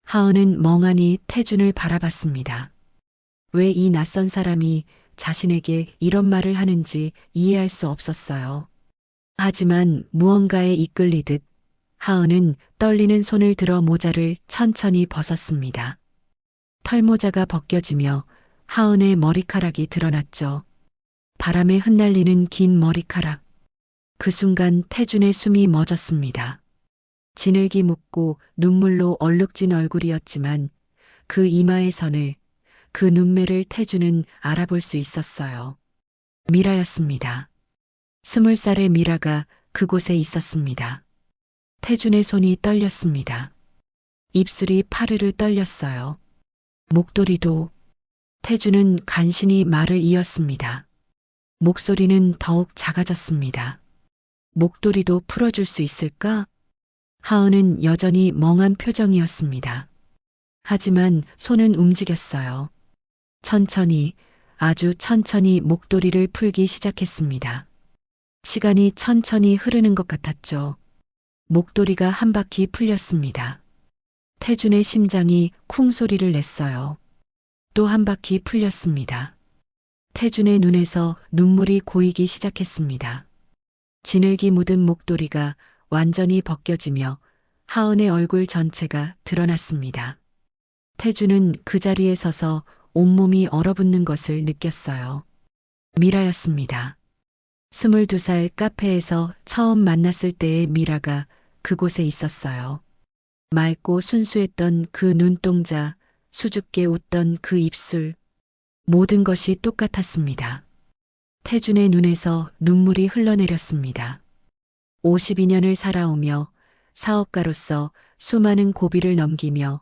[SPEAKER 2] 하은은 멍하니 태준을 바라봤습니다. 왜 이 낯선 사람이 자신에게 이런 말을 하는지 이해할 수 없었어요. 하지만 무언가에 이끌리듯 하은은 떨리는 손을 들어 모자를 천천히 벗었습니다. 털모자가 벗겨지며 하은의 머리카락이 드러났죠. 바람에 흩날리는 긴 머리카락. 그 순간 태준의 숨이 멎었습니다. 진흙이 묻고 눈물로 얼룩진 얼굴이었지만 그 이마의 선을, 그 눈매를 태준은 알아볼 수 있었어요. 미라였습니다. 20살의 미라가 그곳에 있었습니다. 태준의 손이 떨렸습니다. 입술이 파르르 떨렸어요. 목도리도. 태준은 간신히 말을 이었습니다. 목소리는 더욱 작아졌습니다. 목도리도 풀어줄 수 있을까? 하은은 여전히 멍한 표정이었습니다. 하지만 손은 움직였어요. 천천히, 아주 천천히 목도리를 풀기 시작했습니다. 시간이 천천히 흐르는 것 같았죠. 목도리가 한 바퀴 풀렸습니다. 태준의 심장이 쿵 소리를 냈어요. 또 한 바퀴 풀렸습니다. 태준의 눈에서 눈물이 고이기 시작했습니다. 진흙이 묻은 목도리가 완전히 벗겨지며 하은의 얼굴 전체가 드러났습니다. 태준은 그 자리에 서서 온몸이 얼어붙는 것을 느꼈어요. 미라였습니다. 22살 카페에서 처음 만났을 때의 미라가 그곳에 있었어요. 맑고 순수했던 그 눈동자, 수줍게 웃던 그 입술, 모든 것이 똑같았습니다. 태준의 눈에서 눈물이 흘러내렸습니다. 52년을 살아오며 사업가로서 수많은 고비를 넘기며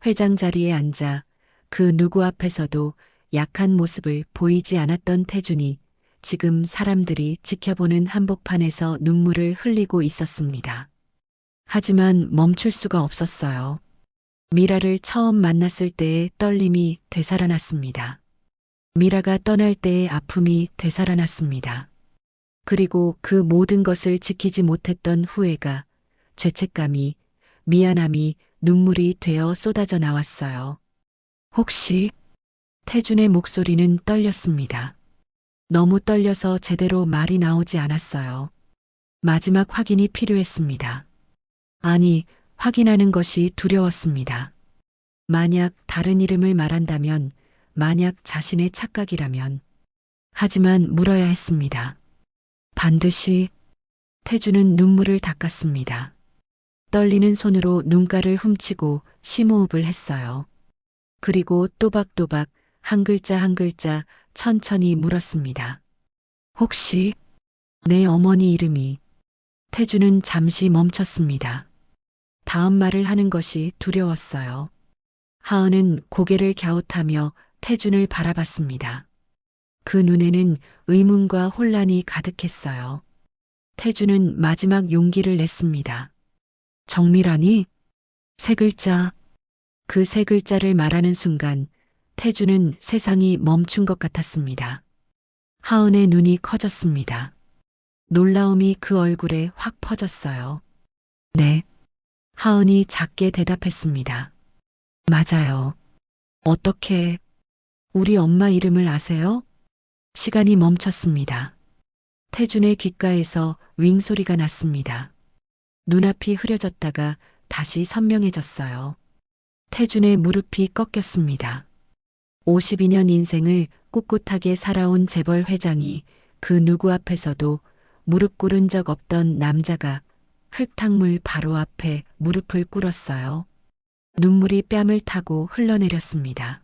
[SPEAKER 2] 회장 자리에 앉아 그 누구 앞에서도 약한 모습을 보이지 않았던 태준이 지금 사람들이 지켜보는 한복판에서 눈물을 흘리고 있었습니다. 하지만 멈출 수가 없었어요. 미라를 처음 만났을 때의 떨림이 되살아났습니다. 미라가 떠날 때의 아픔이 되살아났습니다. 그리고 그 모든 것을 지키지 못했던 후회가, 죄책감이, 미안함이 눈물이 되어 쏟아져 나왔어요. 혹시 태준의 목소리는 떨렸습니다. 너무 떨려서 제대로 말이 나오지 않았어요. 마지막 확인이 필요했습니다. 아니, 확인하는 것이 두려웠습니다. 만약 다른 이름을 말한다면, 만약 자신의 착각이라면. 하지만 물어야 했습니다. 반드시. 태주는 눈물을 닦았습니다. 떨리는 손으로 눈가를 훔치고 심호흡을 했어요. 그리고 또박또박 한 글자 한 글자 천천히 물었습니다. 혹시 내 어머니 이름이. 태주는 잠시 멈췄습니다. 다음 말을 하는 것이 두려웠어요. 하은은 고개를 갸웃하며 태준을 바라봤습니다. 그 눈에는 의문과 혼란이 가득했어요. 태준은 마지막 용기를 냈습니다. 정밀하니? 세 글자. 그 세 글자를 말하는 순간 태준은 세상이 멈춘 것 같았습니다. 하은의 눈이 커졌습니다. 놀라움이 그 얼굴에 확 퍼졌어요. 네. 하은이 작게 대답했습니다. 맞아요. 어떻게, 우리 엄마 이름을 아세요? 시간이 멈췄습니다. 태준의 귓가에서 윙 소리가 났습니다. 눈앞이 흐려졌다가 다시 선명해졌어요. 태준의 무릎이 꺾였습니다. 52년 인생을 꿋꿋하게 살아온 재벌 회장이 그 누구 앞에서도 무릎 꿇은 적 없던 남자가 흙탕물 바로 앞에 무릎을 꿇었어요. 눈물이 뺨을 타고 흘러내렸습니다.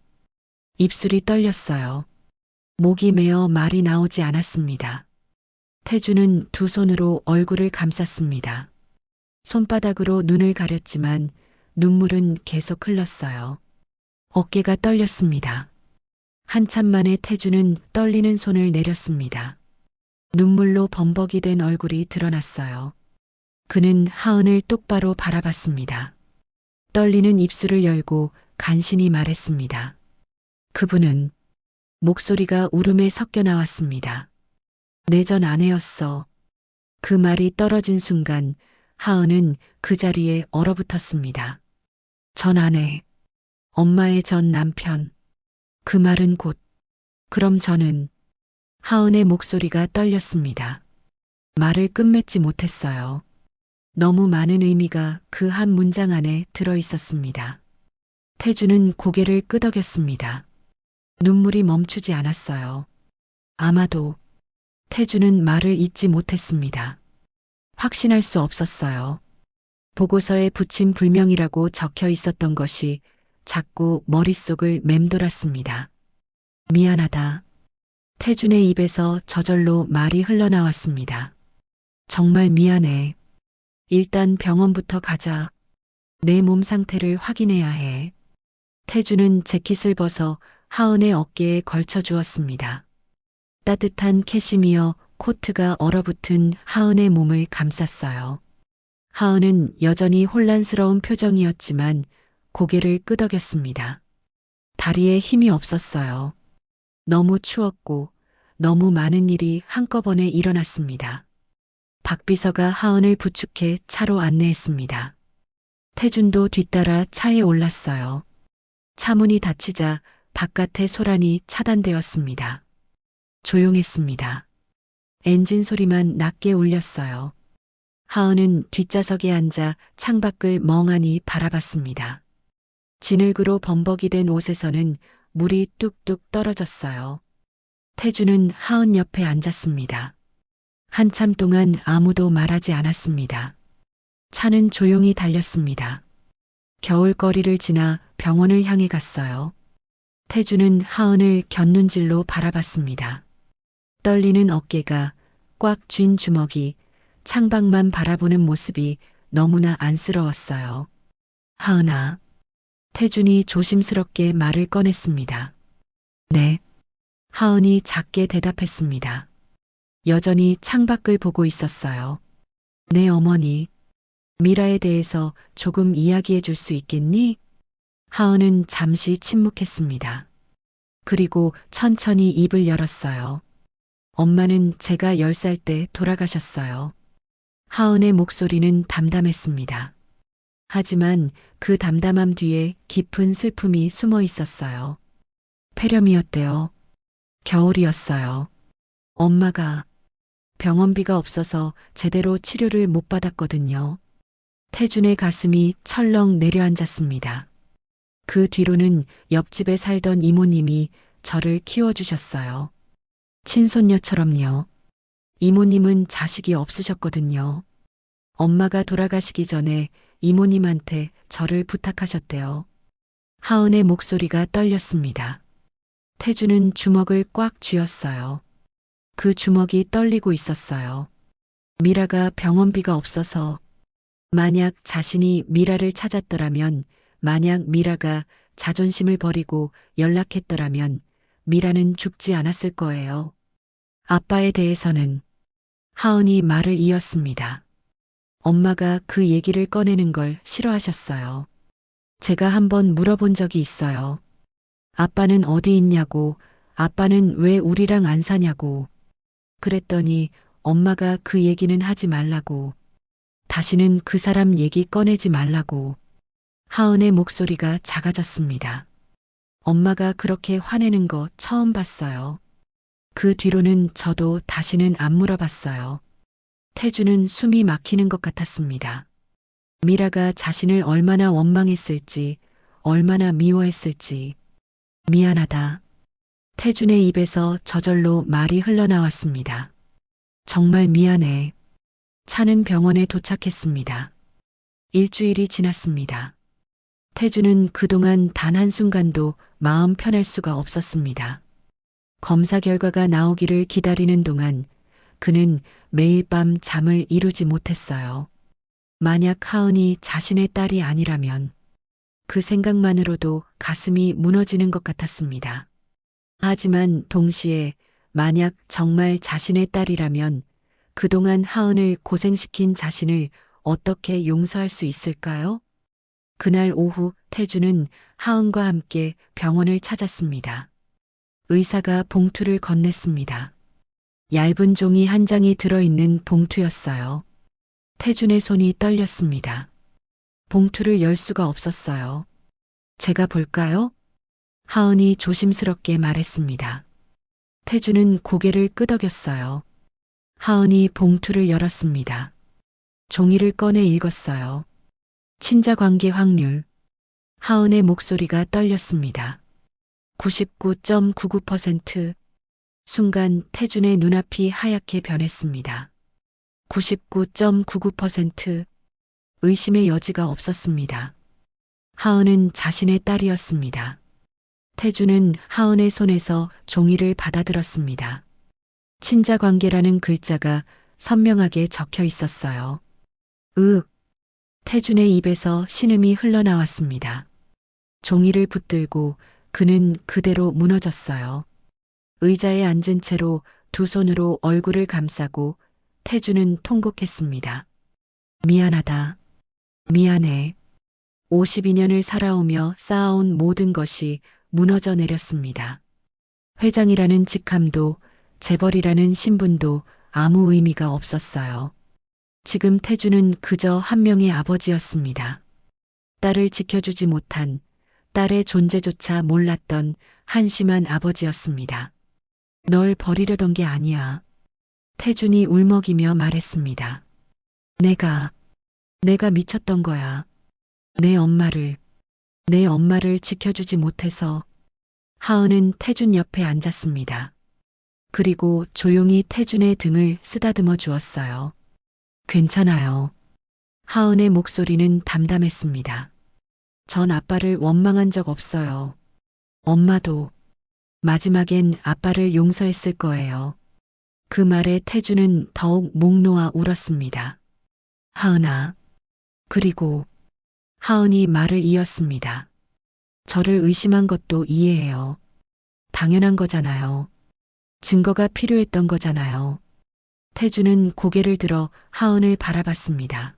[SPEAKER 2] 입술이 떨렸어요. 목이 메어 말이 나오지 않았습니다. 태주는 두 손으로 얼굴을 감쌌습니다. 손바닥으로 눈을 가렸지만 눈물은 계속 흘렀어요. 어깨가 떨렸습니다. 한참 만에 태주는 떨리는 손을 내렸습니다. 눈물로 범벅이 된 얼굴이 드러났어요. 그는 하은을 똑바로 바라봤습니다. 떨리는 입술을 열고 간신히 말했습니다. 그분은. 목소리가 울음에 섞여 나왔습니다. 내 전 아내였어. 그 말이 떨어진 순간 하은은 그 자리에 얼어붙었습니다. 전 아내. 엄마의 전 남편. 그 말은 곧. 그럼 저는. 하은의 목소리가 떨렸습니다. 말을 끝맺지 못했어요. 너무 많은 의미가 그 한 문장 안에 들어 있었습니다. 태주는 고개를 끄덕였습니다. 눈물이 멈추지 않았어요. 아마도 태주는 말을 잇지 못했습니다. 확신할 수 없었어요. 보고서에 붙인 불명이라고 적혀 있었던 것이 자꾸 머릿속을 맴돌았습니다. 미안하다. 태준의 입에서 저절로 말이 흘러나왔습니다. 정말 미안해. 일단 병원부터 가자. 내 몸 상태를 확인해야 해. 태준은 재킷을 벗어 하은의 어깨에 걸쳐 주었습니다. 따뜻한 캐시미어 코트가 얼어붙은 하은의 몸을 감쌌어요. 하은은 여전히 혼란스러운 표정이었지만 고개를 끄덕였습니다. 다리에 힘이 없었어요. 너무 추웠고 너무 많은 일이 한꺼번에 일어났습니다. 박 비서가 하은을 부축해 차로 안내했습니다. 태준도 뒤따라 차에 올랐어요. 차 문이 닫히자 바깥의 소란이 차단되었습니다. 조용했습니다. 엔진 소리만 낮게 울렸어요. 하은은 뒷좌석에 앉아 창밖을 멍하니 바라봤습니다. 진흙으로 범벅이 된 옷에서는 물이 뚝뚝 떨어졌어요. 태주는 하은 옆에 앉았습니다. 한참 동안 아무도 말하지 않았습니다. 차는 조용히 달렸습니다. 겨울거리를 지나 병원을 향해 갔어요. 태주는 하은을 곁눈질로 바라봤습니다. 떨리는 어깨가 꽉 쥔 주먹이 창밖만 바라보는 모습이 너무나 안쓰러웠어요. 하은아. 태준이 조심스럽게 말을 꺼냈습니다. 네. 하은이 작게 대답했습니다. 여전히 창밖을 보고 있었어요. 네, 어머니. 미라에 대해서 조금 이야기해 줄 수 있겠니? 하은은 잠시 침묵했습니다. 그리고 천천히 입을 열었어요. 엄마는 제가 10살 때 돌아가셨어요. 하은의 목소리는 담담했습니다. 하지만 그 담담함 뒤에 깊은 슬픔이 숨어 있었어요. 폐렴이었대요. 겨울이었어요. 엄마가 병원비가 없어서 제대로 치료를 못 받았거든요. 태준의 가슴이 철렁 내려앉았습니다. 그 뒤로는 옆집에 살던 이모님이 저를 키워주셨어요. 친손녀처럼요. 이모님은 자식이 없으셨거든요. 엄마가 돌아가시기 전에 이모님한테 저를 부탁하셨대요. 하은의 목소리가 떨렸습니다. 태주는 주먹을 꽉 쥐었어요. 그 주먹이 떨리고 있었어요. 미라가 병원비가 없어서 만약 자신이 미라를 찾았더라면, 만약 미라가 자존심을 버리고 연락했더라면 미라는 죽지 않았을 거예요. 아빠에 대해서는 하은이 말을 이었습니다. 엄마가 그 얘기를 꺼내는 걸 싫어하셨어요. 제가 한번 물어본 적이 있어요. 아빠는 어디 있냐고, 아빠는 왜 우리랑 안 사냐고. 그랬더니 엄마가 그 얘기는 하지 말라고. 다시는 그 사람 얘기 꺼내지 말라고. 하은의 목소리가 작아졌습니다. 엄마가 그렇게 화내는 거 처음 봤어요. 그 뒤로는 저도 다시는 안 물어봤어요. 태주는 숨이 막히는 것 같았습니다. 미라가 자신을 얼마나 원망했을지, 얼마나 미워했을지. 미안하다. 태준의 입에서 저절로 말이 흘러나왔습니다. 정말 미안해. 차는 병원에 도착했습니다. 일주일이 지났습니다. 태준은 그동안 단 한순간도 마음 편할 수가 없었습니다. 검사 결과가 나오기를 기다리는 동안 그는 매일 밤 잠을 이루지 못했어요. 만약 하은이 자신의 딸이 아니라면 그 생각만으로도 가슴이 무너지는 것 같았습니다. 하지만 동시에 만약 정말 자신의 딸이라면 그동안 하은을 고생시킨 자신을 어떻게 용서할 수 있을까요? 그날 오후 태주는 하은과 함께 병원을 찾았습니다. 의사가 봉투를 건넸습니다. 얇은 종이 한 장이 들어있는 봉투였어요. 태준의 손이 떨렸습니다. 봉투를 열 수가 없었어요. 제가 볼까요? 하은이 조심스럽게 말했습니다. 태준은 고개를 끄덕였어요. 하은이 봉투를 열었습니다. 종이를 꺼내 읽었어요. 친자 관계 확률. 하은의 목소리가 떨렸습니다. 99.99%. 순간 태준의 눈앞이 하얗게 변했습니다. 99.99%. 의심의 여지가 없었습니다. 하은은 자신의 딸이었습니다. 태준은 하은의 손에서 종이를 받아들었습니다. 친자 관계라는 글자가 선명하게 적혀 있었어요. 태준의 입에서 신음이 흘러나왔습니다. 종이를 붙들고 그는 그대로 무너졌어요. 의자에 앉은 채로 두 손으로 얼굴을 감싸고 태준은 통곡했습니다. 미안하다. 미안해. 52년을 살아오며 쌓아온 모든 것이 무너져 내렸습니다. 회장이라는 직함도 재벌이라는 신분도 아무 의미가 없었어요. 지금 태준은 그저 한 명의 아버지였습니다. 딸을 지켜주지 못한, 딸의 존재조차 몰랐던 한심한 아버지였습니다. 널 버리려던 게 아니야. 태준이 울먹이며 말했습니다. 내가 미쳤던 거야. 내 엄마를 지켜주지 못해서. 하은은 태준 옆에 앉았습니다. 그리고 조용히 태준의 등을 쓰다듬어 주었어요. 괜찮아요. 하은의 목소리는 담담했습니다. 전 아빠를 원망한 적 없어요. 엄마도 마지막엔 아빠를 용서했을 거예요. 그 말에 태주는 더욱 목 놓아 울었습니다. 하은아. 그리고 하은이 말을 이었습니다. 저를 의심한 것도 이해해요. 당연한 거잖아요. 증거가 필요했던 거잖아요. 태주는 고개를 들어 하은을 바라봤습니다.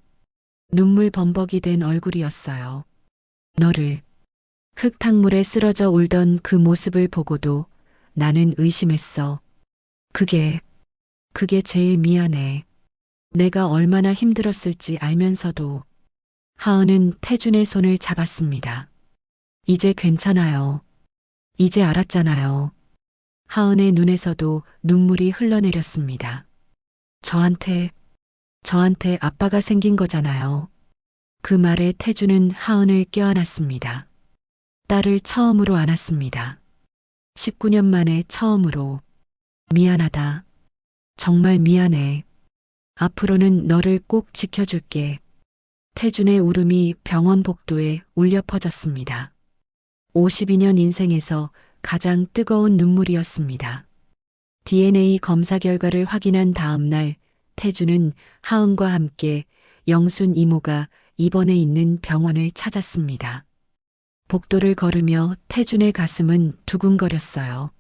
[SPEAKER 2] 눈물 범벅이 된 얼굴이었어요. 너를 흙탕물에 쓰러져 울던 그 모습을 보고도 나는 의심했어. 그게 제일 미안해. 내가 얼마나 힘들었을지 알면서도. 하은은 태준의 손을 잡았습니다. 이제 괜찮아요. 이제 알았잖아요. 하은의 눈에서도 눈물이 흘러내렸습니다. 저한테 아빠가 생긴 거잖아요. 그 말에 태준은 하은을 껴안았습니다. 딸을 처음으로 안았습니다. 19년 만에 처음으로. 미안하다. 정말 미안해. 앞으로는 너를 꼭 지켜줄게. 태준의 울음이 병원 복도에 울려 퍼졌습니다. 52년 인생에서 가장 뜨거운 눈물이었습니다. DNA 검사 결과를 확인한 다음 날 태준은 하은과 함께 영순 이모가 입원해 있는 병원을 찾았습니다. 복도를 걸으며 태준의 가슴은 두근거렸어요.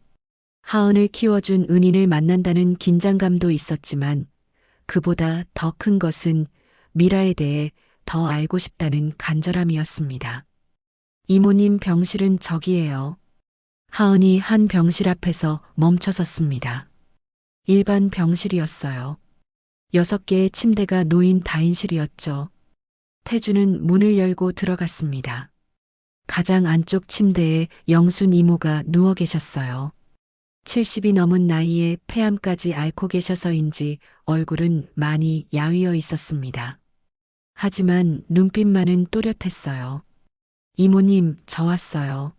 [SPEAKER 2] 하은을 키워준 은인을 만난다는 긴장감도 있었지만 그보다 더 큰 것은 미라에 대해 더 알고 싶다는 간절함이었습니다. 이모님 병실은 저기예요. 하은이 한 병실 앞에서 멈춰섰습니다. 일반 병실이었어요. 6개의 침대가 놓인 다인실이었죠. 태주는 문을 열고 들어갔습니다. 가장 안쪽 침대에 영순 이모가 누워 계셨어요. 70이 넘은 나이에 폐암까지 앓고 계셔서인지 얼굴은 많이 야위어 있었습니다. 하지만 눈빛만은 또렷했어요. 이모님, 저 왔어요.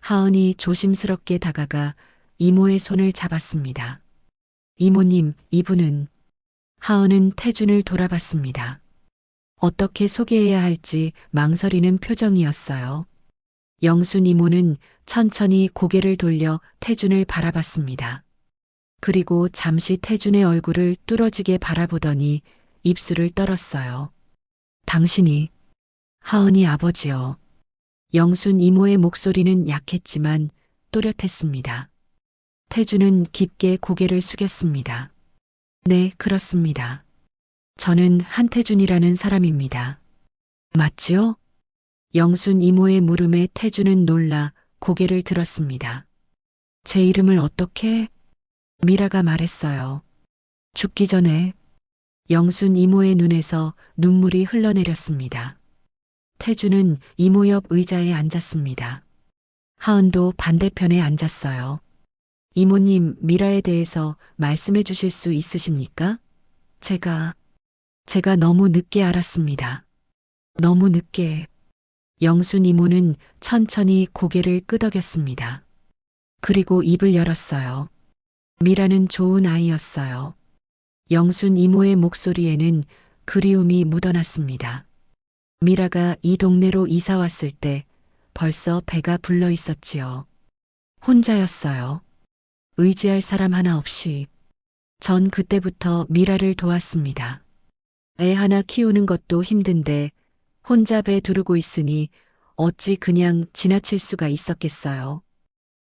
[SPEAKER 2] 하은이 조심스럽게 다가가 이모의 손을 잡았습니다. 이모님, 이분은. 하은은 태준을 돌아봤습니다. 어떻게 소개해야 할지 망설이는 표정이었어요. 영순 이모는 천천히 고개를 돌려 태준을 바라봤습니다. 그리고 잠시 태준의 얼굴을 뚫어지게 바라보더니 입술을 떨었어요. 당신이 하은이 아버지요. 영순 이모의 목소리는 약했지만 또렷했습니다. 태준은 깊게 고개를 숙였습니다. 네, 그렇습니다. 저는 한태준이라는 사람입니다. 맞지요? 영순 이모의 물음에 태준은 놀라 고개를 들었습니다. 제 이름을 어떻게? 미라가 말했어요. 죽기 전에. 영순 이모의 눈에서 눈물이 흘러내렸습니다. 태준은 이모 옆 의자에 앉았습니다. 하은도 반대편에 앉았어요. 이모님, 미라에 대해서 말씀해 주실 수 있으십니까? 제가 너무 늦게 알았습니다. 너무 늦게. 영순 이모는 천천히 고개를 끄덕였습니다. 그리고 입을 열었어요. 미라는 좋은 아이였어요. 영순 이모의 목소리에는 그리움이 묻어났습니다. 미라가 이 동네로 이사 왔을 때 벌써 배가 불러 있었지요. 혼자였어요. 의지할 사람 하나 없이. 전 그때부터 미라를 도왔습니다. 애 하나 키우는 것도 힘든데 혼자 배 두르고 있으니 어찌 그냥 지나칠 수가 있었겠어요.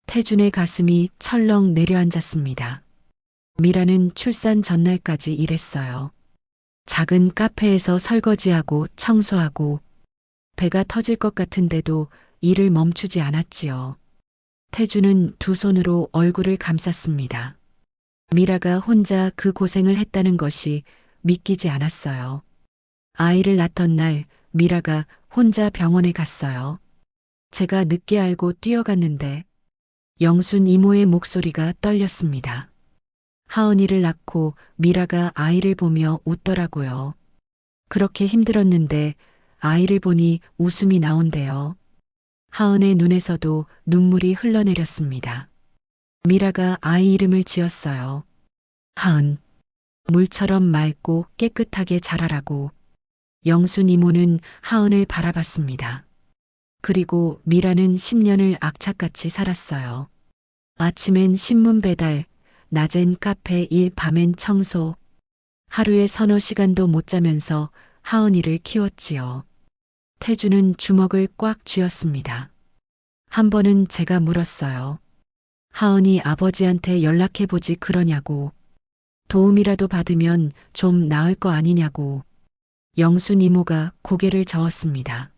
[SPEAKER 2] 태준의 가슴이 철렁 내려앉았습니다. 미라는 출산 전날까지 일했어요. 작은 카페에서 설거지하고 청소하고 배가 터질 것 같은데도 일을 멈추지 않았지요. 태준은 두 손으로 얼굴을 감쌌습니다. 미라가 혼자 그 고생을 했다는 것이 믿기지 않았어요. 아이를 낳던 날 미라가 혼자 병원에 갔어요. 제가 늦게 알고 뛰어갔는데 영순 이모의 목소리가 떨렸습니다. 하은이를 낳고 미라가 아이를 보며 웃더라고요. 그렇게 힘들었는데 아이를 보니 웃음이 나온대요. 하은의 눈에서도 눈물이 흘러내렸습니다. 미라가 아이 이름을 지었어요. 하은. 물처럼 맑고 깨끗하게 자라라고. 영순 이모는 하은을 바라봤습니다. 그리고 미라는 10년을 악착같이 살았어요. 아침엔 신문 배달, 낮엔 카페 일, 밤엔 청소. 하루에 서너 시간도 못 자면서 하은이를 키웠지요. 태주는 주먹을 꽉 쥐었습니다. 한 번은 제가 물었어요. 하은이 아버지한테 연락해보지 그러냐고. 도움이라도 받으면 좀 나을 거 아니냐고. 영순 이모가 고개를 저었습니다.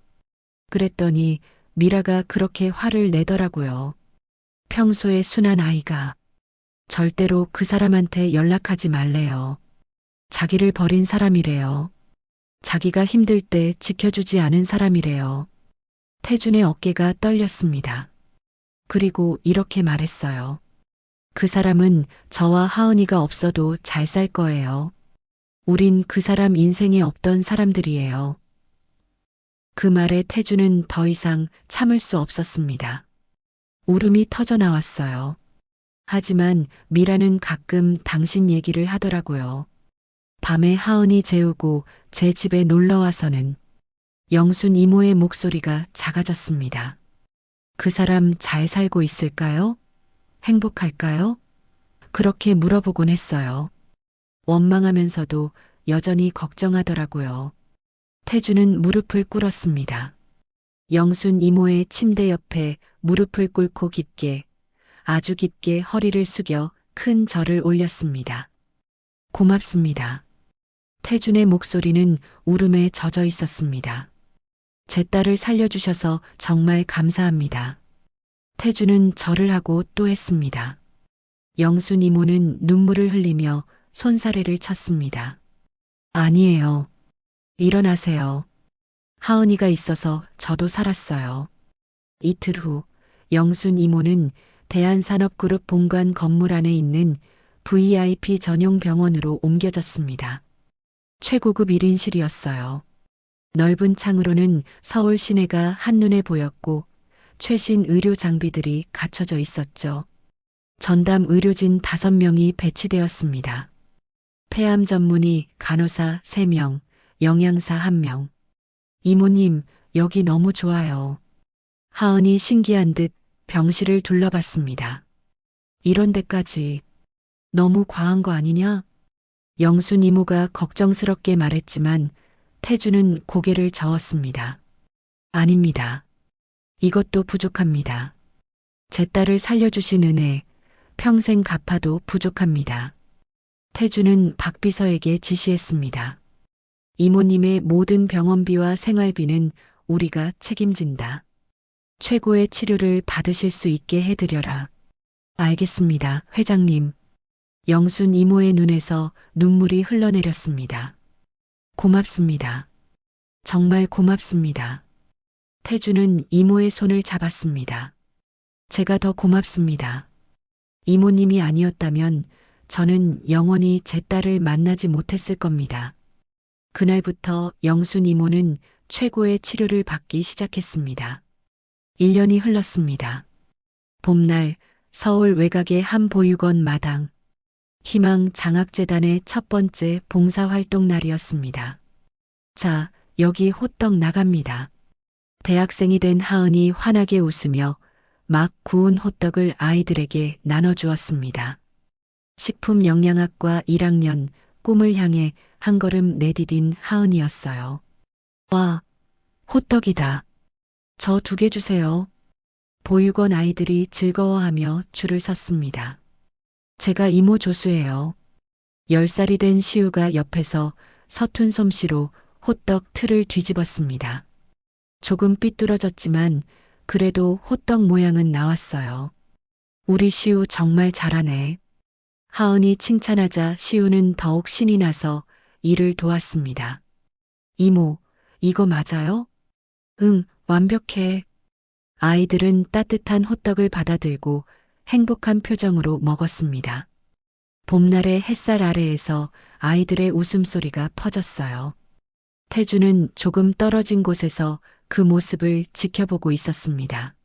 [SPEAKER 2] 그랬더니 미라가 그렇게 화를 내더라고요. 평소에 순한 아이가 절대로 그 사람한테 연락하지 말래요. 자기를 버린 사람이래요. 자기가 힘들 때 지켜주지 않은 사람이래요. 태준의 어깨가 떨렸습니다. 그리고 이렇게 말했어요. 그 사람은 저와 하은이가 없어도 잘 살 거예요. 우린 그 사람 인생에 없던 사람들이에요. 그 말에 태주는 더 이상 참을 수 없었습니다. 울음이 터져 나왔어요. 하지만 미라는 가끔 당신 얘기를 하더라고요. 밤에 하은이 재우고 제 집에 놀러 와서는 영순 이모의 목소리가 작아졌습니다. 그 사람 잘 살고 있을까요? 행복할까요? 그렇게 물어보곤 했어요. 원망하면서도 여전히 걱정하더라고요. 태주는 무릎을 꿇었습니다. 영순 이모의 침대 옆에 무릎을 꿇고 깊게, 아주 깊게 허리를 숙여 큰 절을 올렸습니다. 고맙습니다. 태준의 목소리는 울음에 젖어 있었습니다. 제 딸을 살려주셔서 정말 감사합니다. 태준은 절을 하고 또 했습니다. 영순 이모는 눈물을 흘리며 손사래를 쳤습니다. 아니에요. 일어나세요. 하은이가 있어서 저도 살았어요. 이틀 후 영순 이모는 대한산업그룹 본관 건물 안에 있는 VIP 전용 병원으로 옮겨졌습니다. 최고급 1인실이었어요. 넓은 창으로는 서울 시내가 한눈에 보였고 최신 의료 장비들이 갖춰져 있었죠. 전담 의료진 5명이 배치되었습니다. 폐암 전문의 간호사 3명, 영양사 1명. 이모님, 여기 너무 좋아요. 하은이 신기한 듯 병실을 둘러봤습니다. 이런 데까지 너무 과한 거 아니냐? 영순 이모가 걱정스럽게 말했지만 태주는 고개를 저었습니다. 아닙니다. 이것도 부족합니다. 제 딸을 살려주신 은혜, 평생 갚아도 부족합니다. 태주는 박 비서에게 지시했습니다. 이모님의 모든 병원비와 생활비는 우리가 책임진다. 최고의 치료를 받으실 수 있게 해드려라. 알겠습니다, 회장님. 영순 이모의 눈에서 눈물이 흘러내렸습니다. 고맙습니다. 정말 고맙습니다. 태주는 이모의 손을 잡았습니다. 제가 더 고맙습니다. 이모님이 아니었다면 저는 영원히 제 딸을 만나지 못했을 겁니다. 그날부터 영순 이모는 최고의 치료를 받기 시작했습니다. 1년이 흘렀습니다. 봄날 서울 외곽의 한 보육원 마당. 희망 장학재단의 첫 번째 봉사활동 날이었습니다. 자, 여기 호떡 나갑니다. 대학생이 된 하은이 환하게 웃으며 막 구운 호떡을 아이들에게 나눠주었습니다. 식품영양학과 1학년 꿈을 향해 한 걸음 내디딘 하은이었어요. 와, 호떡이다. 저 2개 주세요. 보육원 아이들이 즐거워하며 줄을 섰습니다. 제가 이모 조수예요. 10살이 된 시우가 옆에서 서툰 솜씨로 호떡 틀을 뒤집었습니다. 조금 삐뚤어졌지만 그래도 호떡 모양은 나왔어요. 우리 시우 정말 잘하네. 하은이 칭찬하자 시우는 더욱 신이 나서 일을 도왔습니다. 이모, 이거 맞아요? 응, 완벽해. 아이들은 따뜻한 호떡을 받아들고 행복한 표정으로 먹었습니다. 봄날의 햇살 아래에서 아이들의 웃음소리가 퍼졌어요. 태주는 조금 떨어진 곳에서 그 모습을 지켜보고 있었습니다.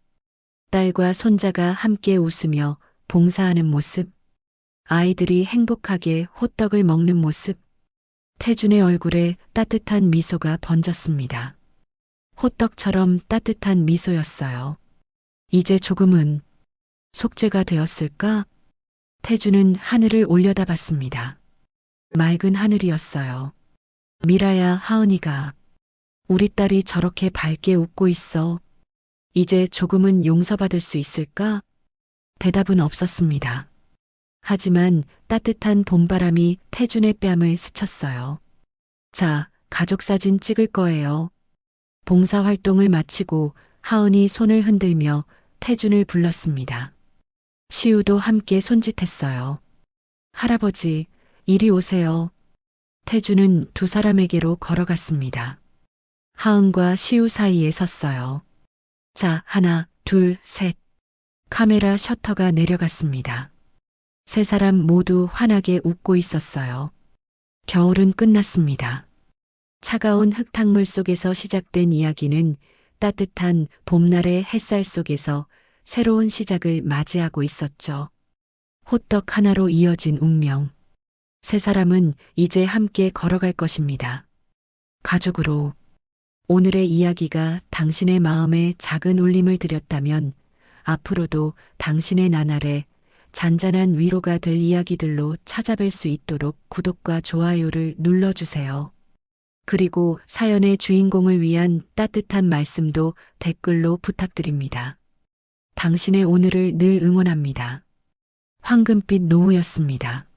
[SPEAKER 2] 딸과 손자가 함께 웃으며 봉사하는 모습, 아이들이 행복하게 호떡을 먹는 모습, 태준의 얼굴에 따뜻한 미소가 번졌습니다. 호떡처럼 따뜻한 미소였어요. 이제 조금은 속죄가 되었을까? 태준은 하늘을 올려다봤습니다. 맑은 하늘이었어요. 미라야, 하은이가 우리 딸이 저렇게 밝게 웃고 있어. 이제 조금은 용서받을 수 있을까? 대답은 없었습니다. 하지만 따뜻한 봄바람이 태준의 뺨을 스쳤어요. 자, 가족사진 찍을 거예요. 봉사활동을 마치고 하은이 손을 흔들며 태준을 불렀습니다. 시우도 함께 손짓했어요. 할아버지, 이리 오세요. 태준은 두 사람에게로 걸어갔습니다. 하은과 시우 사이에 섰어요. 자, 하나, 둘, 셋. 카메라 셔터가 내려갔습니다. 세 사람 모두 환하게 웃고 있었어요. 겨울은 끝났습니다. 차가운 흙탕물 속에서 시작된 이야기는 따뜻한 봄날의 햇살 속에서 새로운 시작을 맞이하고 있었죠. 호떡 하나로 이어진 운명. 세 사람은 이제 함께 걸어갈 것입니다. 가족으로. 오늘의 이야기가 당신의 마음에 작은 울림을 드렸다면 앞으로도 당신의 나날에 잔잔한 위로가 될 이야기들로 찾아뵐 수 있도록 구독과 좋아요를 눌러주세요. 그리고 사연의 주인공을 위한 따뜻한 말씀도 댓글로 부탁드립니다. 당신의 오늘을 늘 응원합니다. 황금빛 노후였습니다.